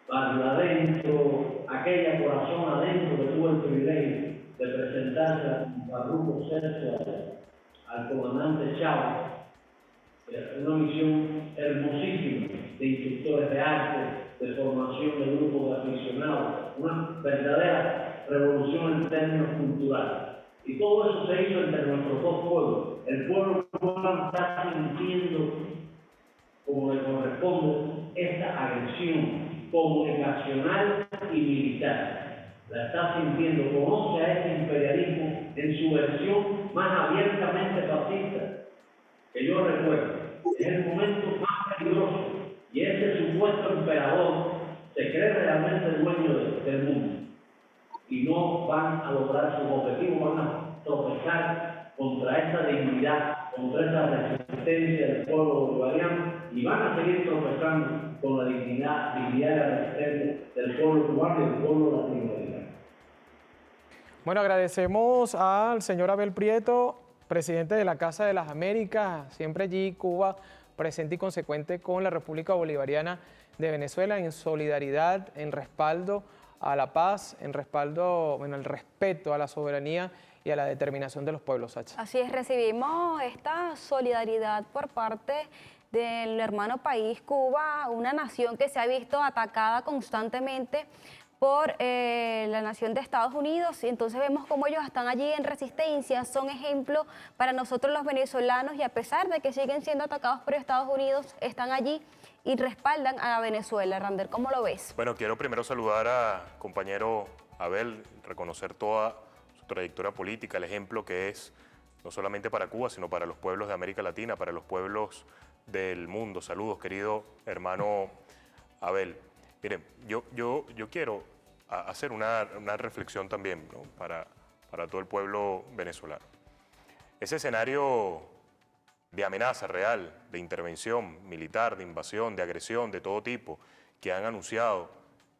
barrio adentro, aquella corazón adentro que tuvo el privilegio de presentarse a Barruco Celso, al comandante Chávez. Una misión hermosísima de instructores de arte, de formación de grupos de aficionados, una verdadera revolución en términos culturales. Y todo eso se hizo entre nuestros dos pueblos. El pueblo cubano está sintiendo, como le corresponde, esta agresión comunicacional y militar. La está sintiendo, conoce a este imperialismo en su versión más abiertamente fascista que yo recuerdo. Es el momento más peligroso y ese supuesto emperador se cree realmente dueño del mundo. Y no van a lograr sus objetivos, van a tropezar contra esa dignidad, contra esa resistencia del pueblo bolivariano y van a seguir tropezando con la dignidad y la resistencia del pueblo cubano y del pueblo latinoamericano. Bueno, agradecemos al señor Abel Prieto, presidente de la Casa de las Américas, siempre allí Cuba, presente y consecuente con la República Bolivariana de Venezuela en solidaridad, en respaldo a la paz, en respaldo, en el respeto a la soberanía y a la determinación de los pueblos, Sacha. Así es, recibimos esta solidaridad por parte del hermano país Cuba, una nación que se ha visto atacada constantemente por la nación de Estados Unidos, y entonces vemos cómo ellos están allí en resistencia, son ejemplo para nosotros los venezolanos, y a pesar de que siguen siendo atacados por Estados Unidos, están allí y respaldan a Venezuela. Rander, ¿cómo lo ves? Bueno, quiero primero saludar a compañero Abel, reconocer toda su trayectoria política, el ejemplo que es no solamente para Cuba, sino para los pueblos de América Latina, para los pueblos del mundo. Saludos, querido hermano Abel. Miren, yo quiero hacer una reflexión también, ¿no? para todo el pueblo venezolano. Ese escenario de amenaza real, de intervención militar, de invasión, de agresión, de todo tipo, que han anunciado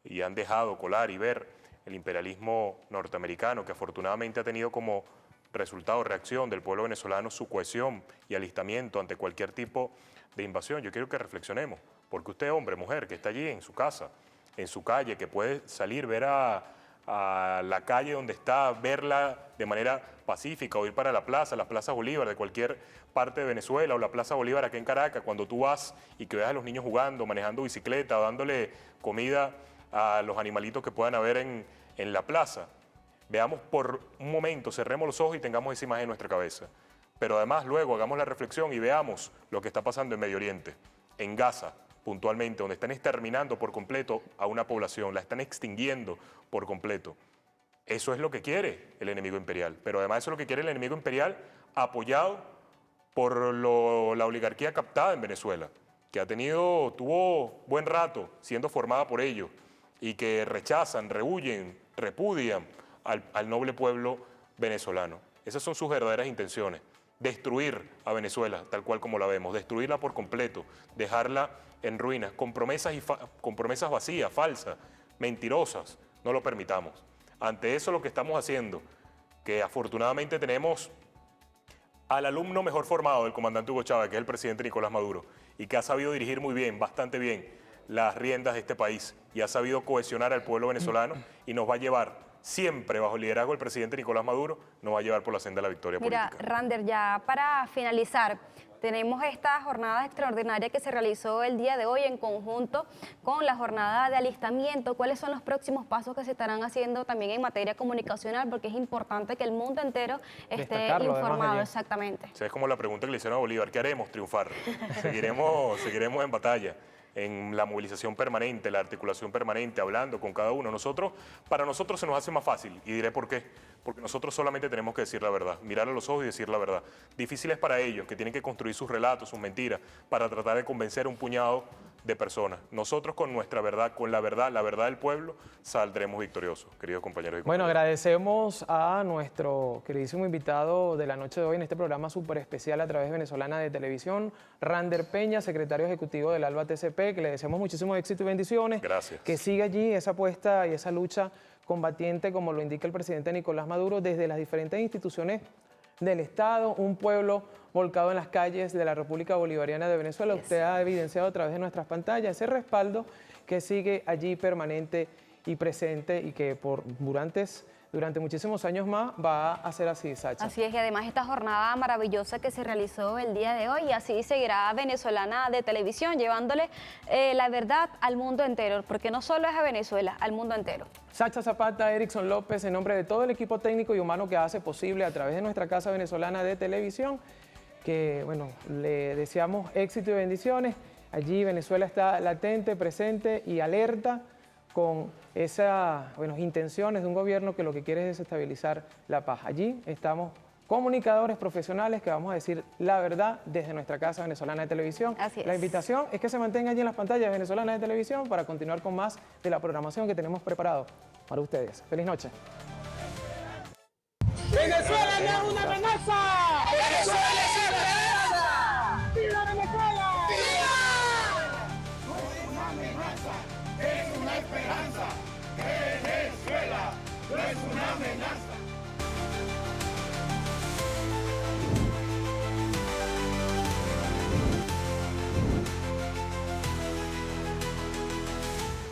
y han dejado colar y ver el imperialismo norteamericano, que afortunadamente ha tenido como resultado, reacción del pueblo venezolano, su cohesión y alistamiento ante cualquier tipo de invasión. Yo quiero que reflexionemos, porque usted, hombre, mujer, que está allí en su casa, en su calle, que puede salir, ver a la calle donde está, verla de manera pacífica, o ir para la Plaza Bolívar de cualquier parte de Venezuela, o la Plaza Bolívar aquí en Caracas, cuando tú vas y que veas a los niños jugando, manejando bicicleta, o dándole comida a los animalitos que puedan haber en la plaza. Veamos por un momento, cerremos los ojos y tengamos esa imagen en nuestra cabeza. Pero además luego hagamos la reflexión y veamos lo que está pasando en Medio Oriente, en Gaza, puntualmente, donde están exterminando por completo a una población, la están extinguiendo por completo. Eso es lo que quiere el enemigo imperial, pero además eso es lo que quiere el enemigo imperial apoyado por la oligarquía captada en Venezuela, que tuvo buen rato siendo formada por ellos y que rechazan, rehuyen, repudian al noble pueblo venezolano. Esas son sus verdaderas intenciones. Destruir a Venezuela tal cual como la vemos, destruirla por completo, dejarla en ruinas, con promesas vacías, falsas, mentirosas. No lo permitamos. Ante eso lo que estamos haciendo, que afortunadamente tenemos al alumno mejor formado del comandante Hugo Chávez, que es el presidente Nicolás Maduro, y que ha sabido dirigir muy bien, bastante bien, las riendas de este país y ha sabido cohesionar al pueblo venezolano y nos va a llevar siempre bajo el liderazgo del presidente Nicolás Maduro, nos va a llevar por la senda de la victoria política. Mira, Rander, ya para finalizar, tenemos esta jornada extraordinaria que se realizó el día de hoy en conjunto con la jornada de alistamiento. ¿Cuáles son los próximos pasos que se estarán haciendo también en materia comunicacional? Porque es importante que el mundo entero esté informado. Exactamente. O sea, es como la pregunta que le hicieron a Bolívar, ¿qué haremos? Triunfar. Seguiremos en batalla, en la movilización permanente, la articulación permanente, hablando con cada uno. Para nosotros se nos hace más fácil, y diré por qué. Porque nosotros solamente tenemos que decir la verdad, mirar a los ojos y decir la verdad. Difícil es para ellos, que tienen que construir sus relatos, sus mentiras, para tratar de convencer a un puñado de personas. Nosotros con nuestra verdad, con la verdad del pueblo, saldremos victoriosos, queridos compañeros y compañeras. Bueno, agradecemos a nuestro queridísimo invitado de la noche de hoy en este programa súper especial a través de Venezolana de Televisión, Rander Peña, secretario ejecutivo del ALBA TCP, que le deseamos muchísimo éxito y bendiciones. Gracias. Que siga allí esa apuesta y esa lucha combatiente, como lo indica el presidente Nicolás Maduro, desde las diferentes instituciones del Estado, un pueblo volcado en las calles de la República Bolivariana de Venezuela. Usted ha evidenciado a través de nuestras pantallas ese respaldo que sigue allí permanente y presente y que durante muchísimos años más va a ser así, Sacha. Así es, y además esta jornada maravillosa que se realizó el día de hoy, y así seguirá Venezolana de Televisión, llevándole la verdad al mundo entero, porque no solo es a Venezuela, al mundo entero. Sacha Zapata, Erickson López, en nombre de todo el equipo técnico y humano que hace posible a través de nuestra Casa Venezolana de Televisión, que bueno, le deseamos éxito y bendiciones. Allí Venezuela está latente, presente y alerta con esas intenciones de un gobierno que lo que quiere es desestabilizar la paz. Allí estamos comunicadores profesionales que vamos a decir la verdad desde nuestra Casa Venezolana de Televisión. Así es. La invitación es que se mantenga allí en las pantallas venezolanas de Televisión para continuar con más de la programación que tenemos preparado para ustedes. Feliz noche. Venezuela no es una